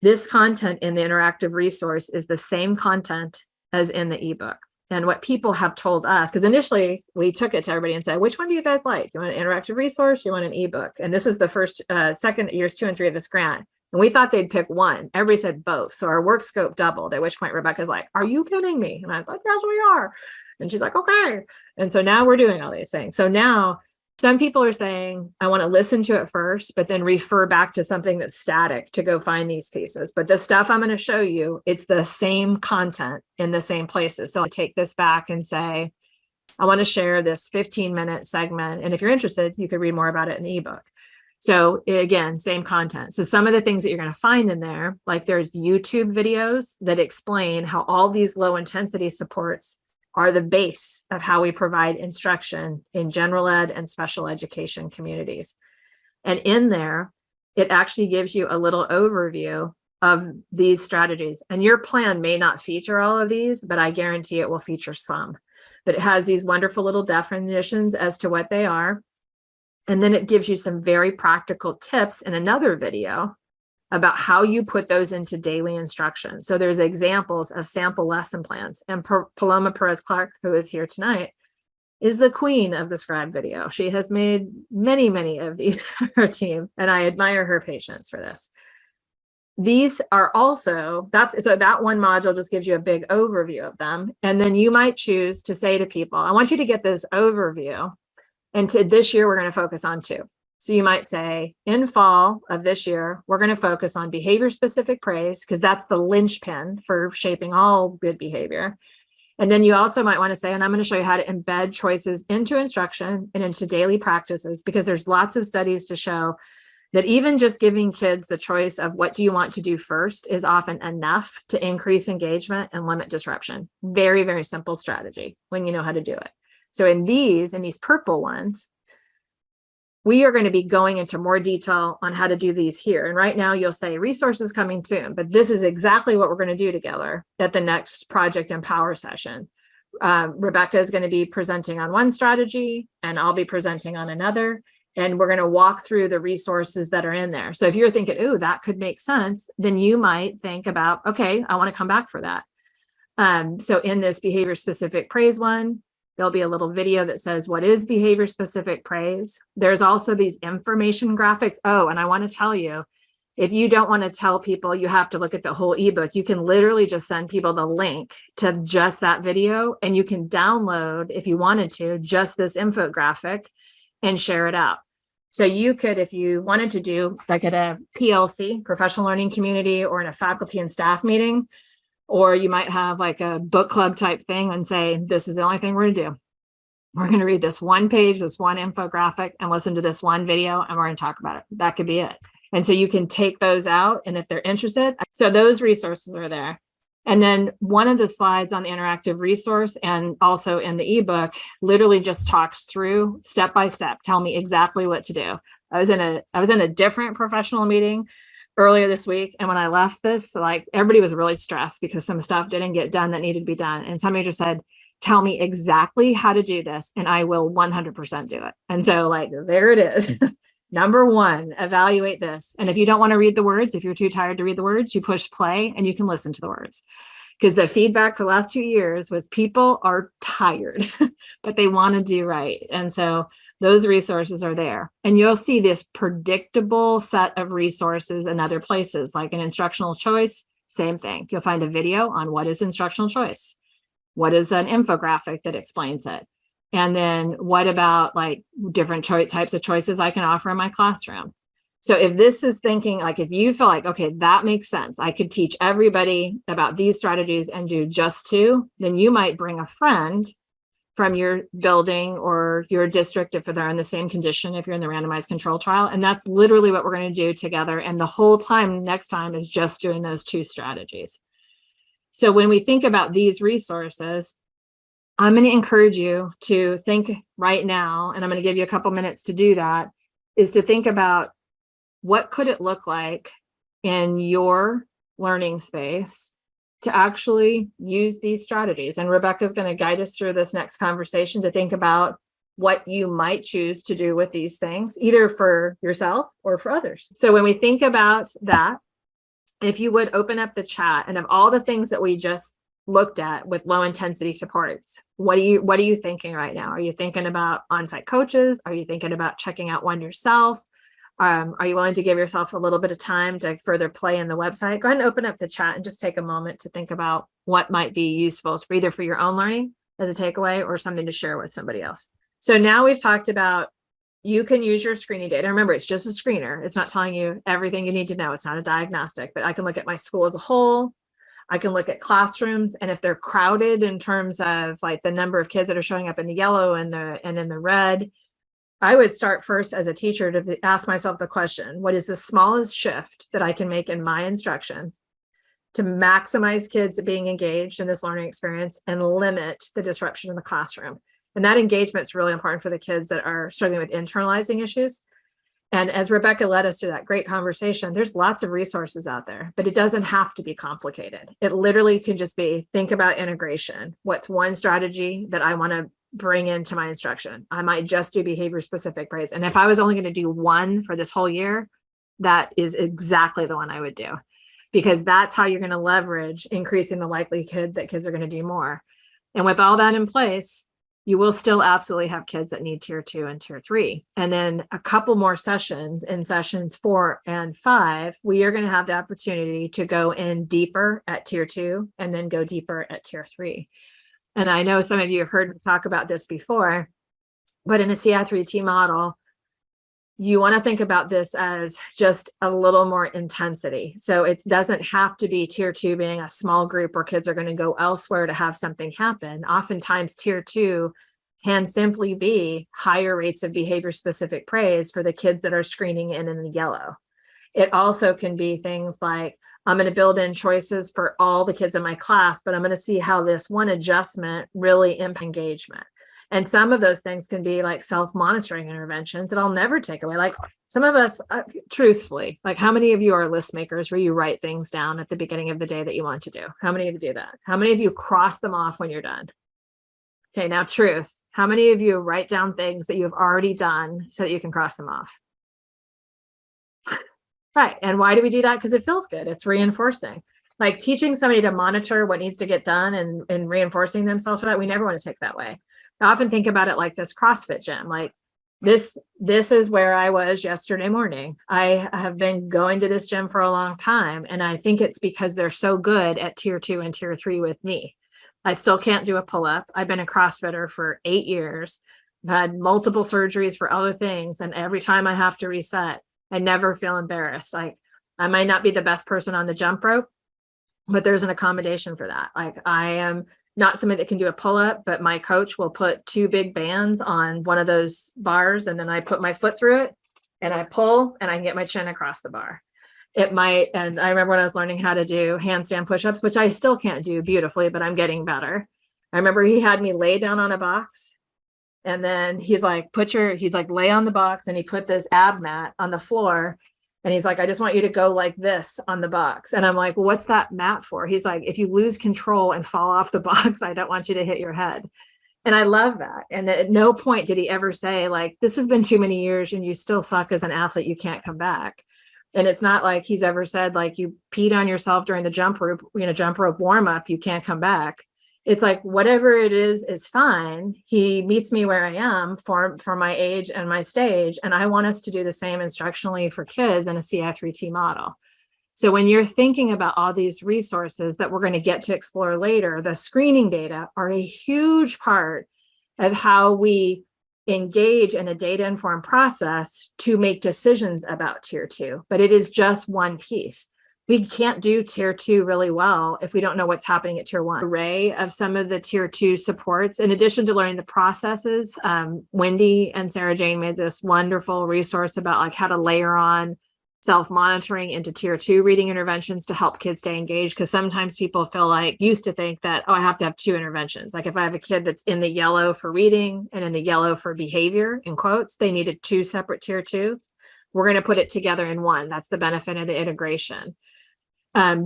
This content in the interactive resource is the same content as in the ebook. And what people have told us, because initially we took it to everybody and said, which one do you guys like? You want an interactive resource? You want an ebook? And this is the first, second years 2 and 3 of this grant. And we thought they'd pick one. Everybody said both. So our work scope doubled, at which point Rebecca's like, are you kidding me? And I was like, yes, we are. And she's like, okay. And so now we're doing all these things. So now some people are saying, I want to listen to it first, but then refer back to something that's static to go find these pieces. But the stuff I'm going to show you, it's the same content in the same places. So I take this back and say, I want to share this 15-minute segment. And if you're interested, you could read more about it in the ebook. So again, same content. So some of the things that you're going to find in there, like there's YouTube videos that explain how all these low intensity supports are the base of how we provide instruction in general ed and special education communities. And in there, it actually gives you a little overview of these strategies. And your plan may not feature all of these, but I guarantee it will feature some. But it has these wonderful little definitions as to what they are. And then it gives you some very practical tips in another video about how you put those into daily instruction. So there's examples of sample lesson plans. And Paloma Perez-Clark, who is here tonight, is the queen of the scribe video. She has made many, many of these for her team, and I admire her patience for this. These are also, so that one module just gives you a big overview of them. And then you might choose to say to people, I want you to get this overview. And this year, we're going to focus on 2. So you might say, in fall of this year, we're going to focus on behavior-specific praise, because that's the linchpin for shaping all good behavior. And then you also might want to say, and I'm going to show you how to embed choices into instruction and into daily practices, because there's lots of studies to show that even just giving kids the choice of what do you want to do first is often enough to increase engagement and limit disruption. Very, very simple strategy when you know how to do it. So in these purple ones, we are going to be going into more detail on how to do these here. And right now you'll say resources coming soon, but this is exactly what we're going to do together at the next Project Empower session. Rebecca is going to be presenting on one strategy and I'll be presenting on another. And we're going to walk through the resources that are in there. So if you're thinking, oh, that could make sense, then you might think about, okay, I want to come back for that. So in this behavior specific praise one, there'll be a little video that says, what is behavior specific praise? There's also these information graphics. Oh, and I want to tell you, if you don't want to tell people you have to look at the whole ebook, you can literally just send people the link to just that video. And you can download, if you wanted to, just this infographic and share it out. So you could, if you wanted to do like at a PLC, professional learning community, or in a faculty and staff meeting, or you might have like a book club type thing and say, this is the only thing we're going to do. We're going to read this one page, this one infographic, and listen to this one video, and we're going to talk about it. That could be it. And so you can take those out, and if they're interested, so those resources are there. And then one of the slides on the interactive resource and also in the ebook literally just talks through step by step. Tell me exactly what to do. I was in a different professional meeting earlier this week, and when I left this, like everybody was really stressed because some stuff didn't get done that needed to be done. And somebody just said, tell me exactly how to do this, and I will 100% do it. And so like, there it is. Number 1, evaluate this. And if you don't want to read the words, if you're too tired to read the words, you push play and you can listen to the words. Because the feedback for the last 2 years was people are tired, but they want to do right. And so those resources are there. And you'll see this predictable set of resources in other places, like an instructional choice, same thing. You'll find a video on what is instructional choice. What is an infographic that explains it? And then what about like different types of choices I can offer in my classroom? So if this is thinking like, if you feel like, okay, that makes sense, I could teach everybody about these strategies and do just 2, then you might bring a friend from your building or your district if they're in the same condition, if you're in the randomized control trial. And that's literally what we're going to do together. And the whole time next time is just doing those 2 strategies. So when we think about these resources, I'm going to encourage you to think right now, and I'm going to give you a couple minutes to do that, is to think about what could it look like in your learning space to actually use these strategies. And Rebecca's going to guide us through this next conversation to think about what you might choose to do with these things, either for yourself or for others. So when we think about that, if you would open up the chat, and of all the things that we just looked at with low intensity supports, what are you thinking right now? Are you thinking about on-site coaches? Are you thinking about checking out one yourself? Are you willing to give yourself a little bit of time to further play in the website? Go ahead and open up the chat and just take a moment to think about what might be useful for either for your own learning as a takeaway or something to share with somebody else. So now we've talked about you can use your screening data. Remember, it's just a screener. It's not telling you everything you need to know. It's not a diagnostic, but I can look at my school as a whole. I can look at classrooms, and if they're crowded in terms of like the number of kids that are showing up in the yellow and in the red, I would start first as a teacher to ask myself the question, what is the smallest shift that I can make in my instruction to maximize kids being engaged in this learning experience and limit the disruption in the classroom? And that engagement is really important for the kids that are struggling with internalizing issues. And as Rebecca led us through that great conversation, there's lots of resources out there, but it doesn't have to be complicated. It literally can just be, think about integration. What's one strategy that I want to bring into my instruction? I might just do behavior specific praise. And if I was only going to do one for this whole year, that is exactly the one I would do, because that's how you're going to leverage increasing the likelihood that kids are going to do more. And with all that in place, you will still absolutely have kids that need tier 2 and tier 3. And then a couple more sessions in sessions 4 and 5, we are going to have the opportunity to go in deeper at tier 2 and then go deeper at tier 3. And I know some of you have heard me talk about this before, but in a Ci3T model, you want to think about this as just a little more intensity. So it doesn't have to be tier 2 being a small group where kids are going to go elsewhere to have something happen. Oftentimes tier 2 can simply be higher rates of behavior specific praise for the kids that are screening in the yellow. It also can be things like, I'm going to build in choices for all the kids in my class, but I'm going to see how this one adjustment really impacts engagement. And some of those things can be like self-monitoring interventions that I'll never take away. Like some of us, truthfully, like how many of you are list makers where you write things down at the beginning of the day that you want to do? How many of you do that? How many of you cross them off when you're done? Okay, now truth. How many of you write down things that you have already done so that you can cross them off? Right. And why do we do that? Because it feels good. It's reinforcing. Like teaching somebody to monitor what needs to get done and reinforcing themselves for that. We never want to take that way. I often think about it like this CrossFit gym. Like this is where I was yesterday morning. I have been going to this gym for a long time. And I think it's because they're so good at tier 2 and tier 3 with me. I still can't do a pull-up. I've been a CrossFitter for 8 years. I've had multiple surgeries for other things. And every time I have to reset, I never feel embarrassed. Like I might not be the best person on the jump rope, but there's an accommodation for that. Like I am not somebody that can do a pull-up, but my coach will put 2 big bands on one of those bars. And then I put my foot through it and I pull and I can get my chin across the bar. It might, and I remember when I was learning how to do handstand push-ups, which I still can't do beautifully, but I'm getting better. I remember he had me lay down on a box. And then he's like, lay on the box, and he put this ab mat on the floor. And he's like, I just want you to go like this on the box. And I'm like, well, what's that mat for? He's like, if you lose control and fall off the box, I don't want you to hit your head. And I love that. And at no point did he ever say like, this has been too many years and you still suck as an athlete, you can't come back. And it's not like he's ever said like, you peed on yourself during the jump rope warm up, you can't come back. It's like, whatever it is fine. He meets me where I am for my age and my stage. And I want us to do the same instructionally for kids in a Ci3T model. So when you're thinking about all these resources that we're going to get to explore later, the screening data are a huge part of how we engage in a data-informed process to make decisions about tier 2, but it is just one piece. We can't do tier 2 really well if we don't know what's happening at tier 1. Array of some of the tier 2 supports, in addition to learning the processes, Wendy and Sarah Jane made this wonderful resource about like how to layer on self-monitoring into tier 2 reading interventions to help kids stay engaged. Because sometimes people used to think that, oh, I have to have 2 interventions. Like if I have a kid that's in the yellow for reading and in the yellow for behavior, in quotes, they needed 2 separate tier 2s. We're going to put it together in one. That's the benefit of the integration.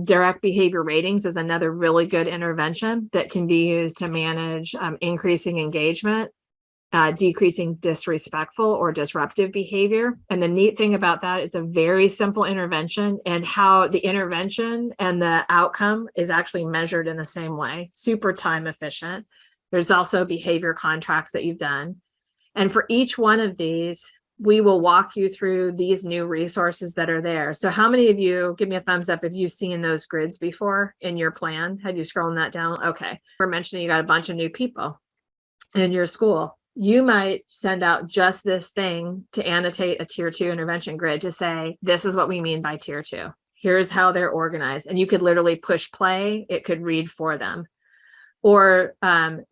Direct behavior ratings is another really good intervention that can be used to manage increasing engagement, decreasing disrespectful or disruptive behavior. And the neat thing about that, it's a very simple intervention, and how the intervention and the outcome is actually measured in the same way, super time efficient. There's also behavior contracts that you've done. And for each one of these, we will walk you through these new resources that are there. So how many of you, give me a thumbs up if you've seen those grids before in your plan? Have you scrolled that down? Okay. We're mentioning you got a bunch of new people in your school. You might send out just this thing to annotate a tier 2 intervention grid to say, this is what we mean by tier 2. Here's how they're organized. And you could literally push play. It could read for them. Or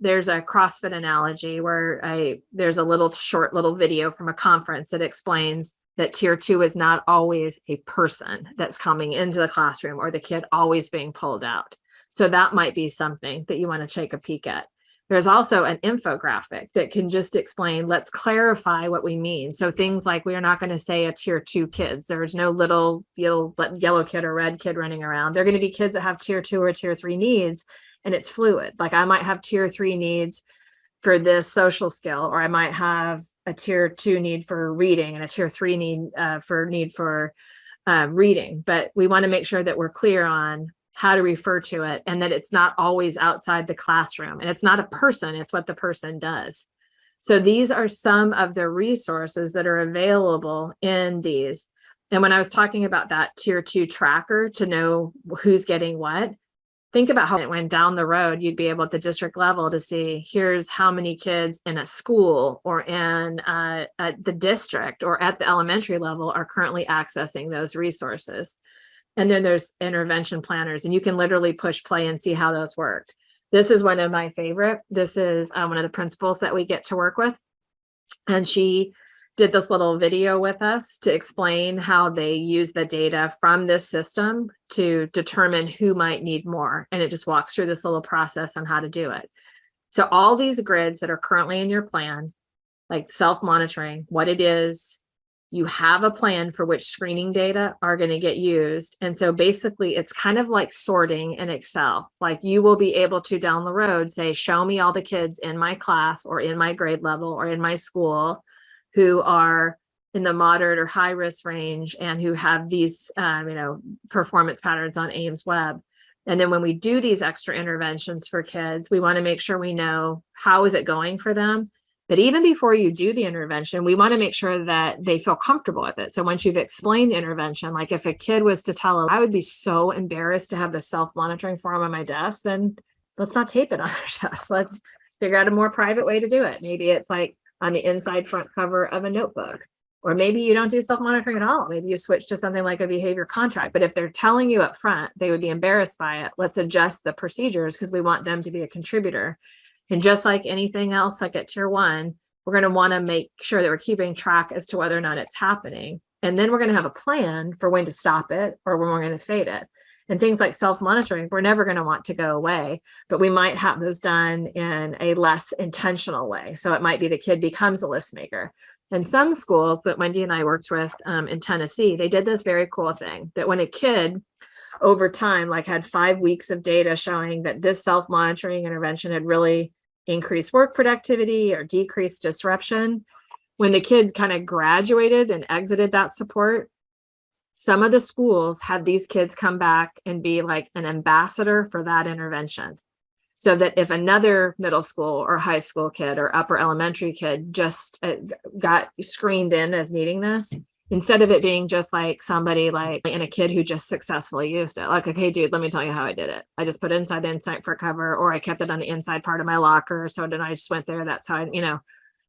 there's a CrossFit analogy where there's a short little video from a conference that explains that tier 2 is not always a person that's coming into the classroom or the kid always being pulled out. So that might be something that you want to take a peek at. There's also an infographic that can just explain, let's clarify what we mean. So things like, we are not going to say a tier 2 kids. There's no little yellow kid or red kid running around. They're going to be kids that have tier 2 or tier 3 needs. And it's fluid. Like I might have tier 3 needs for this social skill, or I might have a tier 2 need for reading and a tier 3 need for reading, but we want to make sure that we're clear on how to refer to it and that it's not always outside the classroom. And it's not a person, it's what the person does. So these are some of the resources that are available in these. And when I was talking about that tier 2 tracker to know who's getting what, think about how it went down the road, you'd be able at the district level to see, here's how many kids in a school or in at the district or at the elementary level are currently accessing those resources. And then there's intervention planners, and you can literally push play and see how those worked. This is one of my favorite. This is one of the principals that we get to work with. And she did this little video with us to explain how they use the data from this system to determine who might need more. And it just walks through this little process on how to do it. So all these grids that are currently in your plan, like self-monitoring, what it is, you have a plan for which screening data are going to get used. And so basically it's kind of like sorting in Excel. Like you will be able to down the road say, show me all the kids in my class or in my grade level or in my school who are in the moderate or high risk range and who have these performance patterns on Ames Web. And then when we do these extra interventions for kids, we want to make sure we know how is it going for them. But even before you do the intervention, we want to make sure that they feel comfortable with it. So once you've explained the intervention, like if a kid was to tell, I would be so embarrassed to have the self-monitoring form on my desk, then let's not tape it on their desk. Let's figure out a more private way to do it. Maybe it's like on the inside front cover of a notebook, or maybe you don't do self-monitoring at all. Maybe you switch to something like a behavior contract. But if they're telling you up front, they would be embarrassed by it. Let's adjust the procedures because we want them to be a contributor. And just like anything else, like at tier 1, we're going to want to make sure that we're keeping track as to whether or not it's happening. And then we're going to have a plan for when to stop it or when we're going to fade it. And things like self-monitoring, we're never going to want to go away, but we might have those done in a less intentional way. So it might be the kid becomes a list maker. And some schools that Wendy and I worked with in Tennessee, they did this very cool thing that when a kid over time, like had 5 weeks of data showing that this self-monitoring intervention had really increased work productivity or decreased disruption, when the kid kind of graduated and exited that support, some of the schools had these kids come back and be like an ambassador for that intervention. So that if another middle school or high school kid or upper elementary kid just got screened in as needing this, instead of it being just like somebody like in a kid who just successfully used it, like, okay, dude, let me tell you how I did it. I just put it inside the inside for cover, or I kept it on the inside part of my locker. So then I just went there. That's how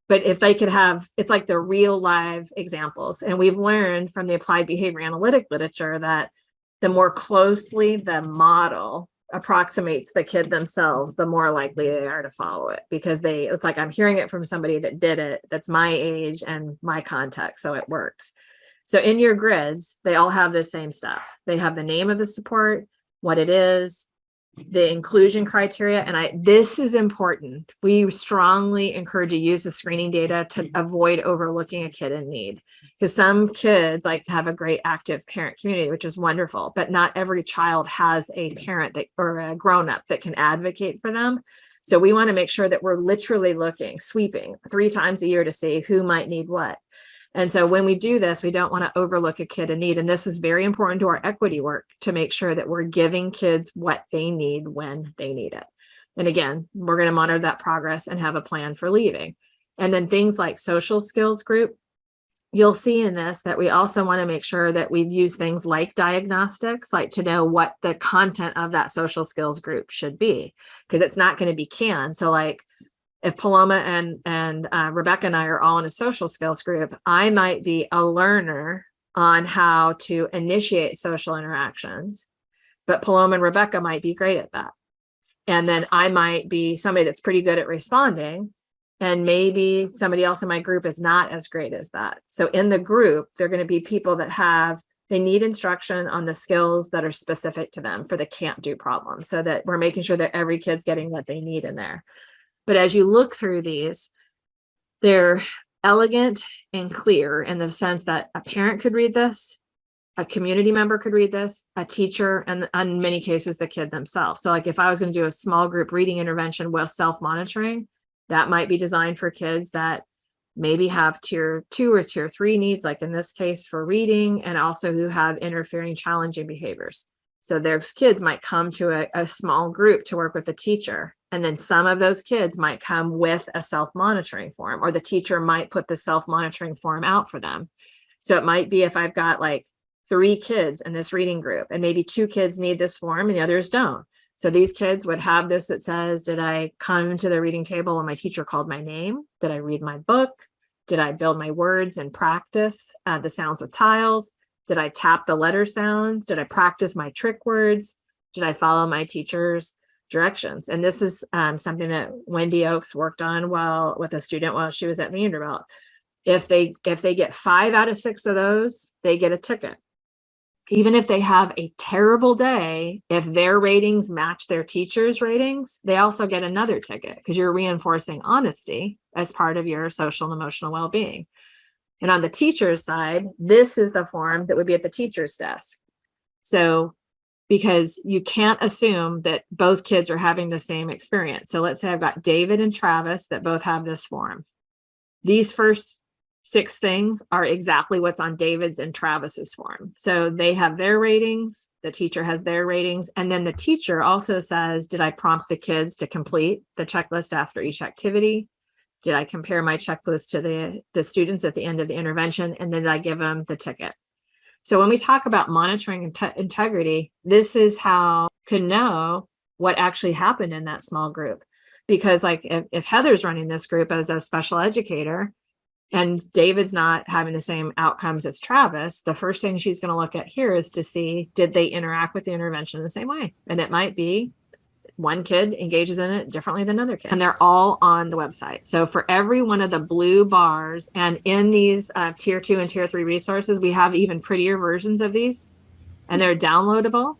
but if they could have, it's like the real live examples. And we've learned from the applied behavior analytic literature that the more closely the model approximates the kid themselves, the more likely they are to follow it, because it's like, I'm hearing it from somebody that did it, that's my age and my context. So it works. So in your grids, they all have the same stuff. They have the name of the support, what it is, the inclusion criteria. And this is important. We strongly encourage you to use the screening data to avoid overlooking a kid in need, because some kids like have a great active parent community, which is wonderful, but not every child has a parent or a grown-up that can advocate for them. So we want to make sure that we're literally sweeping 3 times a year to see who might need what. And so when we do this, we don't want to overlook a kid in need. And this is very important to our equity work to make sure that we're giving kids what they need when they need it. And again, we're going to monitor that progress and have a plan for leaving. And then things like social skills group, you'll see in this that we also want to make sure that we use things like diagnostics, like to know what the content of that social skills group should be, because it's not going to be canned. So like, if Paloma and Rebecca and I are all in a social skills group, I might be a learner on how to initiate social interactions, but Paloma and Rebecca might be great at that. And then I might be somebody that's pretty good at responding, and maybe somebody else in my group is not as great as that. So in the group, they're going to be people that they need instruction on the skills that are specific to them for the can't do problem, so that we're making sure that every kid's getting what they need in there. But as you look through these, they're elegant and clear in the sense that a parent could read this, a community member could read this, a teacher, and in many cases, the kid themselves. So like if I was going to do a small group reading intervention with self-monitoring, that might be designed for kids that maybe have tier 2 or tier 3 needs, like in this case for reading, and also who have interfering challenging behaviors. So their kids might come to a small group to work with the teacher. And then some of those kids might come with a self-monitoring form, or the teacher might put the self-monitoring form out for them. So it might be if I've got like 3 kids in this reading group, and maybe 2 kids need this form and the others don't. So these kids would have this that says, did I come to the reading table when my teacher called my name? Did I read my book? Did I build my words and practice the sounds with tiles? Did I tap the letter sounds? Did I practice my trick words? Did I follow my teacher's directions? And this is something that Wendy Oakes worked on with a student while she was at Vanderbilt. If they get 5 out of 6 of those, they get a ticket. Even if they have a terrible day, if their ratings match their teacher's ratings, they also get another ticket, because you're reinforcing honesty as part of your social and emotional well-being. And on the teacher's side, this is the form that would be at the teacher's desk. So, because you can't assume that both kids are having the same experience. So let's say I've got David and Travis that both have this form. These first 6 things are exactly what's on David's and Travis's form. So they have their ratings, the teacher has their ratings, and then the teacher also says, did I prompt the kids to complete the checklist after each activity? Did I compare my checklist to the students at the end of the intervention? And then I give them the ticket. So when we talk about monitoring integrity, this is how you can know what actually happened in that small group. Because like if Heather's running this group as a special educator and David's not having the same outcomes as Travis, the first thing she's going to look at here is to see, did they interact with the intervention the same way? And it might be one kid engages in it differently than another kid. And they're all on the website. So for every one of the blue bars, and in these tier 2 and tier 3 resources, we have even prettier versions of these, and they're downloadable,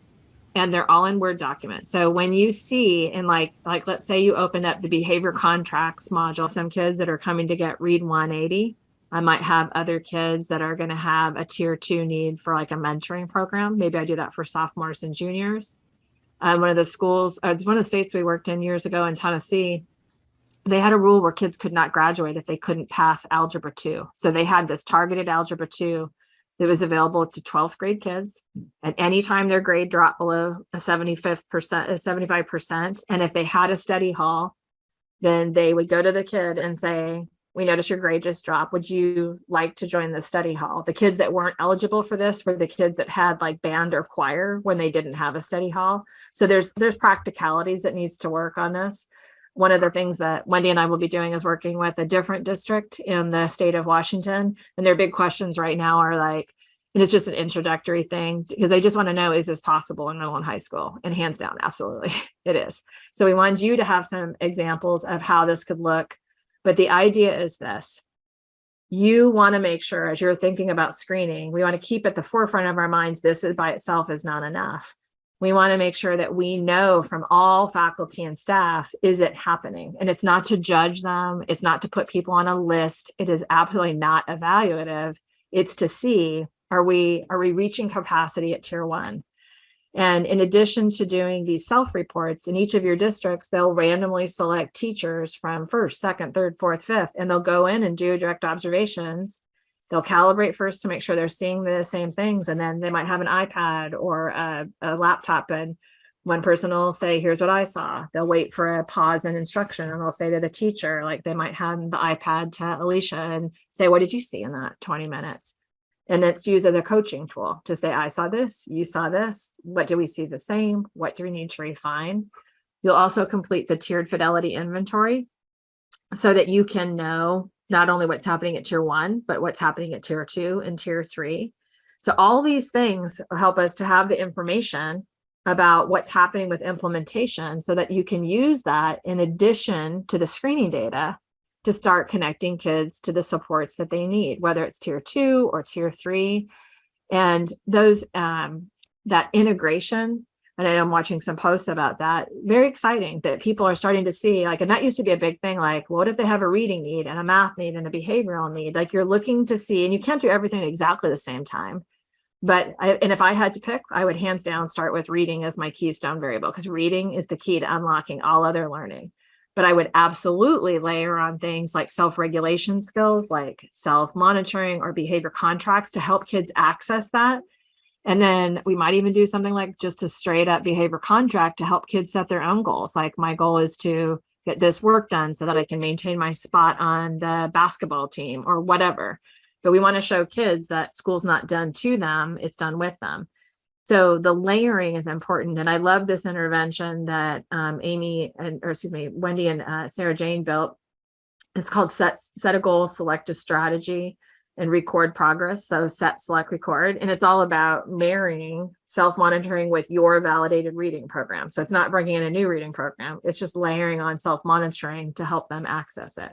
and they're all in Word documents. So when you see in like let's say you open up the behavior contracts module, some kids that are coming to get Read 180, I might have other kids that are going to have a tier 2 need for like a mentoring program. Maybe I do that for sophomores and juniors. One of the schools, one of the states we worked in years ago in Tennessee, they had a rule where kids could not graduate if they couldn't pass Algebra 2. So they had this targeted Algebra 2 that was available to 12th grade kids. At any time their grade dropped below a 75%, and if they had a study hall, then they would go to the kid and say, we noticed your grade just dropped. Would you like to join the study hall? The kids that weren't eligible for this were the kids that had like band or choir when they didn't have a study hall. So there's practicalities that needs to work on this. One of the things that Wendy and I will be doing is working with a different district in the state of Washington. And their big questions right now are like, and it's just an introductory thing, because they just want to know, is this possible in middle and high school? And hands down, absolutely, it is. So we want you to have some examples of how this could look. But the idea is this: you want to make sure, as you're thinking about screening, we want to keep at the forefront of our minds, this is by itself is not enough. We want to make sure that we know from all faculty and staff, is it happening? And it's not to judge them. It's not to put people on a list. It is absolutely not evaluative. It's to see, are we reaching capacity at tier 1? And in addition to doing these self-reports, in each of your districts, they'll randomly select teachers from 1st, 2nd, 3rd, 4th, 5th, and they'll go in and do direct observations. They'll calibrate first to make sure they're seeing the same things. And then they might have an iPad or a laptop, and one person will say, here's what I saw. They'll wait for a pause in instruction, and they'll say to the teacher, like they might hand the iPad to Alicia and say, what did you see in that 20 minutes? And it's used as a coaching tool to say, I saw this, you saw this. What do we see the same? What do we need to refine? You'll also complete the tiered fidelity inventory so that you can know not only what's happening at tier 1, but what's happening at tier 2 and tier 3. So all these things help us to have the information about what's happening with implementation, so that you can use that in addition to the screening data to start connecting kids to the supports that they need, whether it's tier 2 or tier 3. And those that integration, and I'm watching some posts about that, very exciting that people are starting to see, like, and that used to be a big thing, like, what if they have a reading need and a math need and a behavioral need? Like, you're looking to see, and you can't do everything at exactly the same time. But and if I had to pick, I would hands down start with reading as my keystone variable, because reading is the key to unlocking all other learning. But I would absolutely layer on things like self-regulation skills, like self-monitoring or behavior contracts to help kids access that. And then we might even do something like just a straight up behavior contract to help kids set their own goals. Like my goal is to get this work done so that I can maintain my spot on the basketball team or whatever. But we want to show kids that school's not done to them, it's done with them. So the layering is important. And I love this intervention that Wendy and Sarah Jane built. It's called set a goal, select a strategy, and record progress. So set, select, record. And it's all about marrying self-monitoring with your validated reading program. So it's not bringing in a new reading program. It's just layering on self-monitoring to help them access it.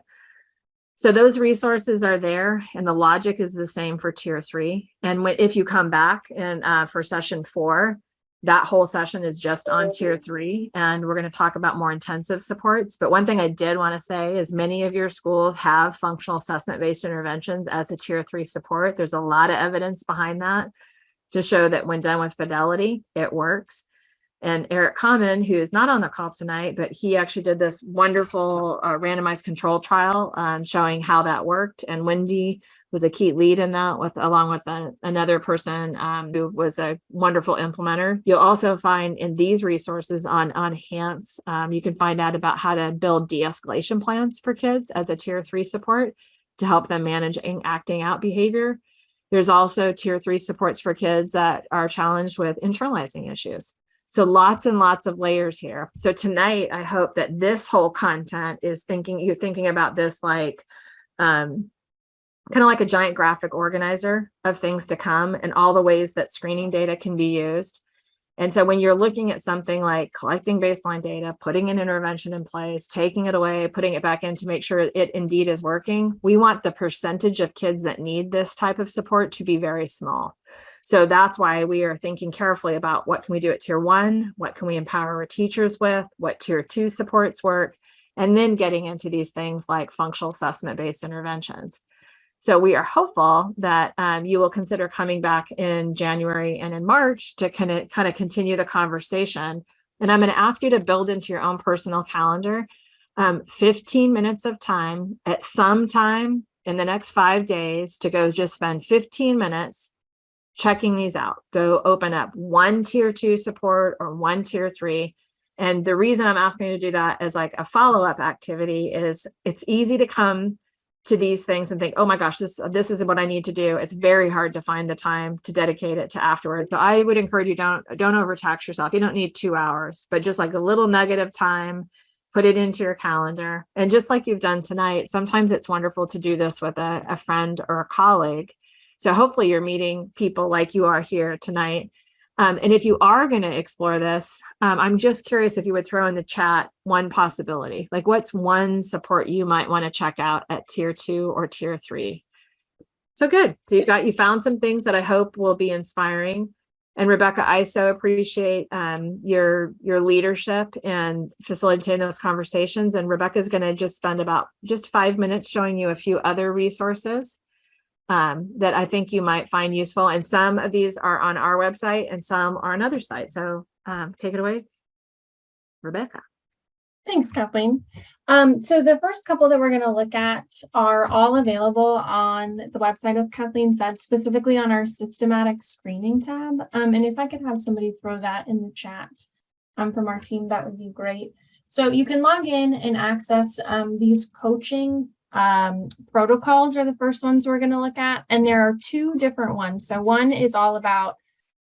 So those resources are there, and the logic is the same for tier 3. And if you come back and for session 4, that whole session is just on tier 3, and we're going to talk about more intensive supports. But one thing I did want to say is many of your schools have functional assessment-based interventions as a tier 3 support. There's a lot of evidence behind that to show that when done with fidelity, it works. And Eric Common, who is not on the call tonight, but he actually did this wonderful randomized control trial showing how that worked. And Wendy was a key lead in that, along with another person who was a wonderful implementer. You'll also find in these resources on HANTS, you can find out about how to build de-escalation plans for kids as a tier 3 support to help them manage acting out behavior. There's also tier 3 supports for kids that are challenged with internalizing issues. So lots and lots of layers here. So tonight, I hope that this whole content is you're thinking about this like kind of like a giant graphic organizer of things to come and all the ways that screening data can be used. And so when you're looking at something like collecting baseline data, putting an intervention in place, taking it away, putting it back in to make sure it indeed is working, we want the percentage of kids that need this type of support to be very small. So that's why we are thinking carefully about what can we do at tier 1, what can we empower our teachers with, what tier 2 supports work, and then getting into these things like functional assessment-based interventions. So we are hopeful that you will consider coming back in January and in March to kind of continue the conversation. And I'm going to ask you to build into your own personal calendar 15 minutes of time at some time in the next 5 days to go just spend 15 minutes checking these out. Go open up one tier 2 support or one tier 3. And the reason I'm asking you to do that as like a follow-up activity is it's easy to come to these things and think, oh my gosh, this is what I need to do. It's very hard to find the time to dedicate it to afterwards. So I would encourage you, don't overtax yourself. You don't need 2 hours, but just like a little nugget of time, put it into your calendar. And just like you've done tonight, sometimes it's wonderful to do this with a friend or a colleague. So hopefully you're meeting people like you are here tonight. And if you are going to explore this, I'm just curious if you would throw in the chat one possibility, like what's one support you might want to check out at tier 2 or tier 3. So good. So you found some things that I hope will be inspiring. And Rebecca, I so appreciate your leadership and facilitating those conversations. And Rebecca is going to just spend about 5 minutes showing you a few other resources that I think you might find useful. And some of these are on our website and some are on other sites. So take it away, Rebecca. Thanks, Kathleen. So the first couple that we're going to look at are all available on the website, as Kathleen said, specifically on our systematic screening tab. And if I could have somebody throw that in the chat from our team, that would be great. So you can log in and access these coaching protocols are the first ones we're going to look at. And there are 2 different ones. So one is all about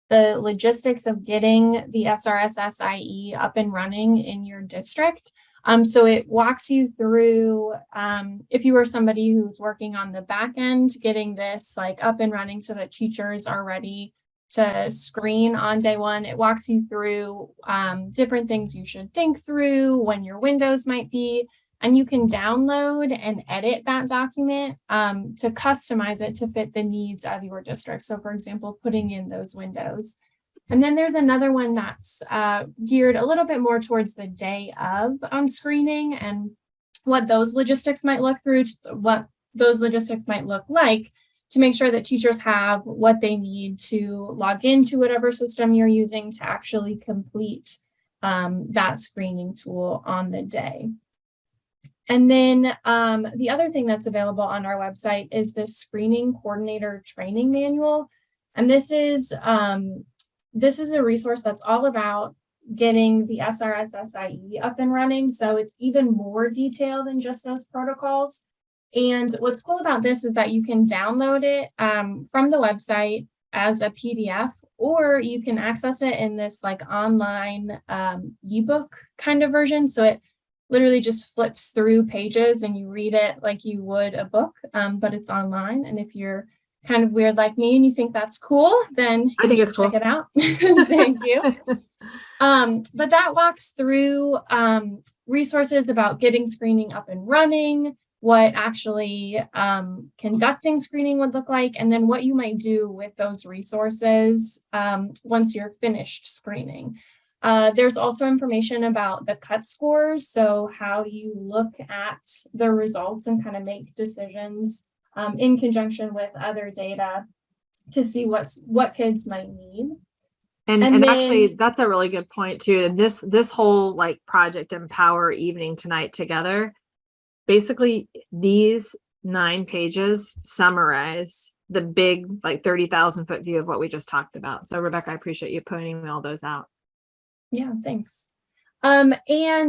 the logistics of getting the SRSSIE up and running in your district. So it walks you through, if you were somebody who's working on the back end, getting this like up and running so that teachers are ready to screen on day 1. It walks you through different things you should think through, when your windows might be, and you can download and edit that document to customize it to fit the needs of your district. So for example, putting in those windows. And then there's another one that's geared a little bit more towards the day of screening and what those logistics might look like to make sure that teachers have what they need to log into whatever system you're using to actually complete that screening tool on the day. And then the other thing that's available on our website is the Screening Coordinator Training Manual. And this is a resource that's all about getting the SRSSIE up and running. So it's even more detailed than just those protocols. And what's cool about this is that you can download it from the website as a PDF, or you can access it in this like online ebook kind of version. So it literally just flips through pages and you read it like you would a book, but it's online. And if you're kind of weird like me and you think that's cool, then I think it's cool. check it out. Thank you. But that walks through resources about getting screening up and running, what actually conducting screening would look like, and then what you might do with those resources once you're finished screening. There's also information about the cut scores, so how you look at the results and kind of make decisions in conjunction with other data to see what kids might need. And then, actually, that's a really good point too. And this whole like Project Empower evening tonight together, basically these 9 pages summarize the big like 30,000 foot view of what we just talked about. So Rebecca, I appreciate you pointing all those out. Yeah, thanks. And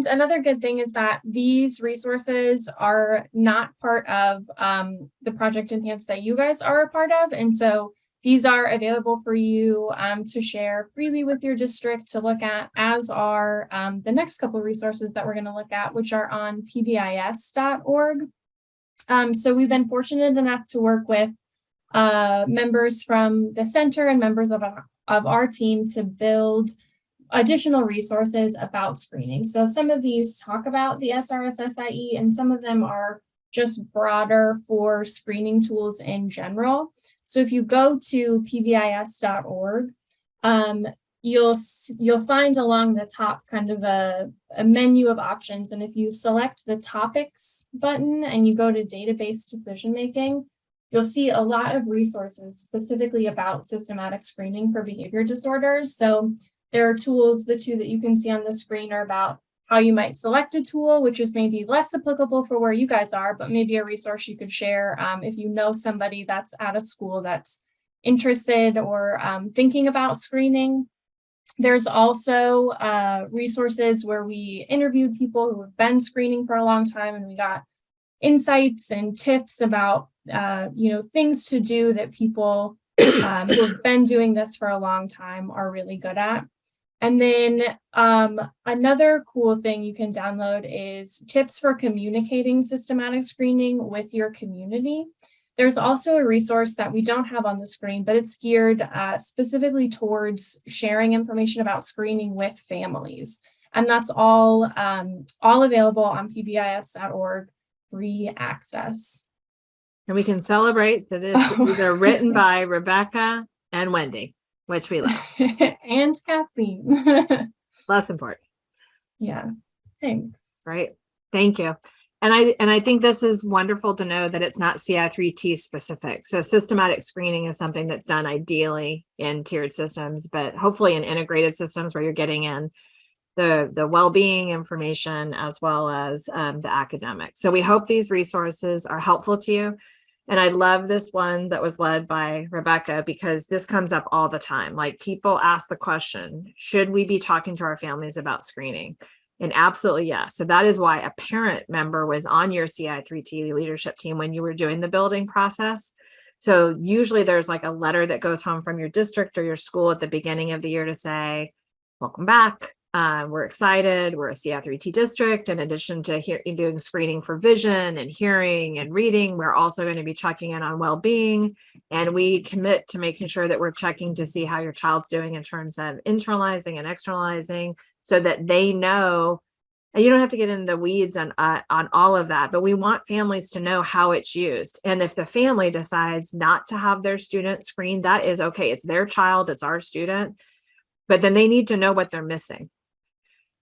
another good thing is that these resources are not part of the Project Enhance that you guys are a part of. And so these are available for you to share freely with your district to look at, as are the next couple of resources that we're going to look at, which are on pbis.org. So we've been fortunate enough to work with members from the center and members of our team to build additional resources about screening. So some of these talk about the SRSSIE, and some of them are just broader for screening tools in general. So if you go to pbis.org, you'll find along the top kind of a menu of options. And if you select the topics button and you go to database decision making, you'll see a lot of resources specifically about systematic screening for behavior disorders. So there are tools, the 2 that you can see on the screen are about how you might select a tool, which is maybe less applicable for where you guys are, but maybe a resource you could share if you know somebody that's at a school that's interested or thinking about screening. There's also resources where we interviewed people who have been screening for a long time, and we got insights and tips about things to do that people who have been doing this for a long time are really good at. And then another cool thing you can download is tips for communicating systematic screening with your community. There's also a resource that we don't have on the screen, but it's geared specifically towards sharing information about screening with families. And that's all available on pbis.org, free access. And we can celebrate that these are written by Rebecca and Wendy, which we love. And Kathleen. Less important. Yeah, thanks. Right. Thank you. And I think this is wonderful to know that it's not Ci3T specific. So systematic screening is something that's done ideally in tiered systems, but hopefully in integrated systems where you're getting in the well-being information as well as the academic. So we hope these resources are helpful to you. And I love this one that was led by Rebecca, because this comes up all the time. Like, people ask the question, should we be talking to our families about screening? And absolutely yes. So that is why a parent member was on your Ci3T leadership team when you were doing the building process. So usually there's like a letter that goes home from your district or your school at the beginning of the year to say, welcome back. We're excited. We're a Ci3T district. In addition to doing screening for vision and hearing and reading, we're also going to be checking in on well-being. And we commit to making sure that we're checking to see how your child's doing in terms of internalizing and externalizing, so that they know. And you don't have to get into the weeds on all of that, but we want families to know how it's used. And if the family decides not to have their student screened, that is okay. It's their child. It's our student. But then they need to know what they're missing.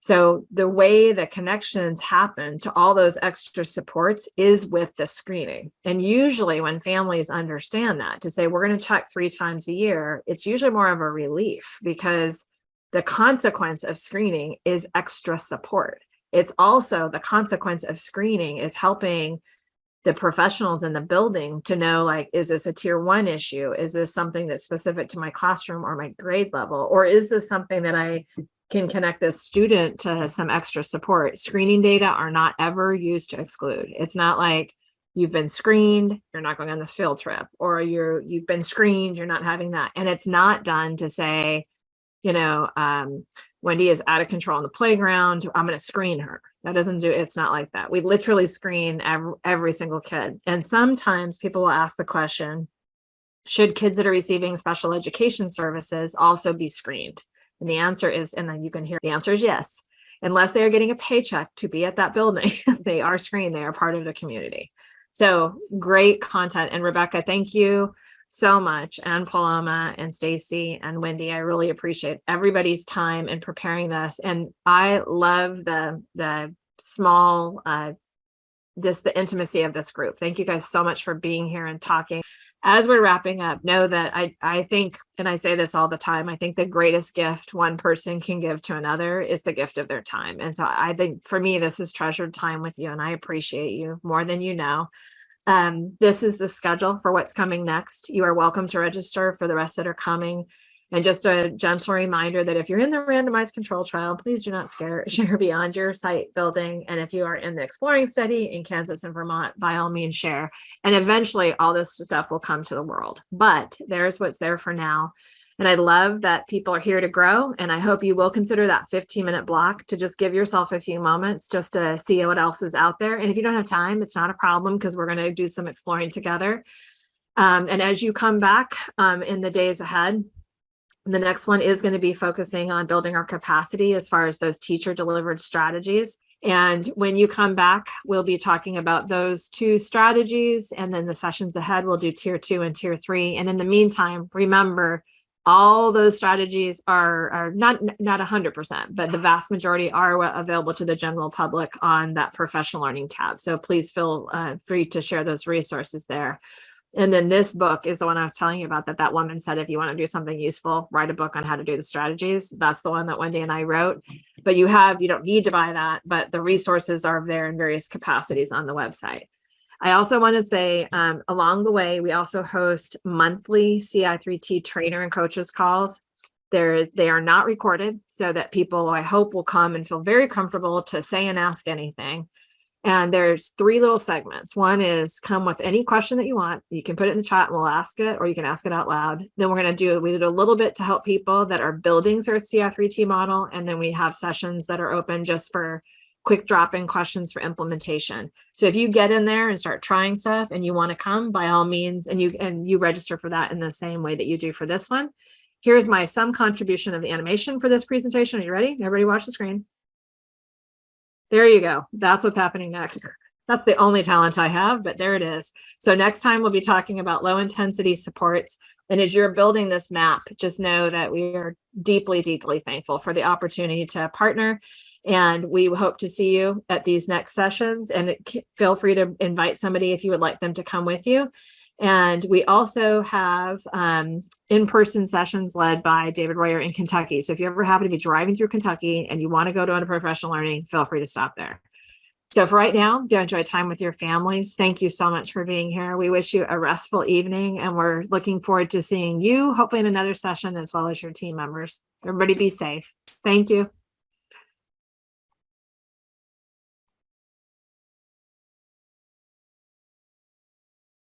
So the way the connections happen to all those extra supports is with the screening. And usually when families understand that, to say we're going to check 3 times a year, it's usually more of a relief, because the consequence of screening is extra support. it's also the consequence of screening is helping the professionals in the building to know, like, is this a tier 1 issue? Is this something that's specific to my classroom or my grade level? Or is this something that I can connect this student to some extra support? Screening data are not ever used to exclude. It's not like you've been screened, you're not going on this field trip, or you've been screened, you're not having that. And it's not done to say, Wendy is out of control on the playground, I'm going to screen her. That doesn't do, it's not like that. We literally screen every single kid. And sometimes people will ask the question, should kids that are receiving special education services also be screened? And the answer is, and then you can hear the answer is yes. Unless they're getting a paycheck to be at that building, they are screened, they are part of the community. So great content. And Rebecca, thank you so much. And Paloma and Stacy and Wendy, I really appreciate everybody's time in preparing this. And I love the small, the intimacy of this group. Thank you guys so much for being here and talking. As we're wrapping up, know that I think, and I say this all the time, I think the greatest gift one person can give to another is the gift of their time. And so I think for me, this is treasured time with you, and I appreciate you more than you know. This is the schedule for what's coming next. You are welcome to register for the rest that are coming. And just a gentle reminder that if you're in the randomized control trial, please do not share beyond your site building. And if you are in the exploring study in Kansas and Vermont, by all means share. And eventually all this stuff will come to the world. But there's what's there for now. And I love that people are here to grow. And I hope you will consider that 15-minute block to just give yourself a few moments just to see what else is out there. And if you don't have time, it's not a problem, because we're going to do some exploring together. And as you come back in the days ahead, the next one is going to be focusing on building our capacity as far as those teacher delivered strategies. And when you come back, we'll be talking about those 2 strategies. And then the sessions ahead, we'll do tier 2 and tier 3. And in the meantime, remember, all those strategies are not 100%, but the vast majority are available to the general public on that professional learning tab. So please feel free to share those resources there. And then this book is the one I was telling you about, that woman said, if you want to do something useful, write a book on how to do the strategies. That's the one that Wendy and I wrote. But you don't need to buy that, but the resources are there in various capacities on the website. I also want to say, along the way, we also host monthly Ci3T trainer and coaches calls. They are not recorded, so that people, I hope, will come and feel very comfortable to say and ask anything. And there's 3 little segments. One is come with any question that you want. You can put it in the chat and we'll ask it, or you can ask it out loud. Then we did a little bit to help people that are building their Ci3T model. And then we have sessions that are open just for quick drop-in questions for implementation. So if you get in there and start trying stuff and you want to come, by all means, and you register for that in the same way that you do for this one. Here's some contribution of the animation for this presentation. Are you ready? Everybody watch the screen. There you go. That's what's happening next. That's the only talent I have, but there it is. So next time we'll be talking about low intensity supports. And as you're building this map, just know that we are deeply, deeply thankful for the opportunity to partner. And we hope to see you at these next sessions. And feel free to invite somebody if you would like them to come with you. And we also have in-person sessions led by David Royer in Kentucky. So if you ever happen to be driving through Kentucky and you want to go to professional learning, feel free to stop there. So for right now, go enjoy time with your families. Thank you so much for being here. We wish you a restful evening, and we're looking forward to seeing you hopefully in another session, as well as your team members. Everybody be safe. Thank you.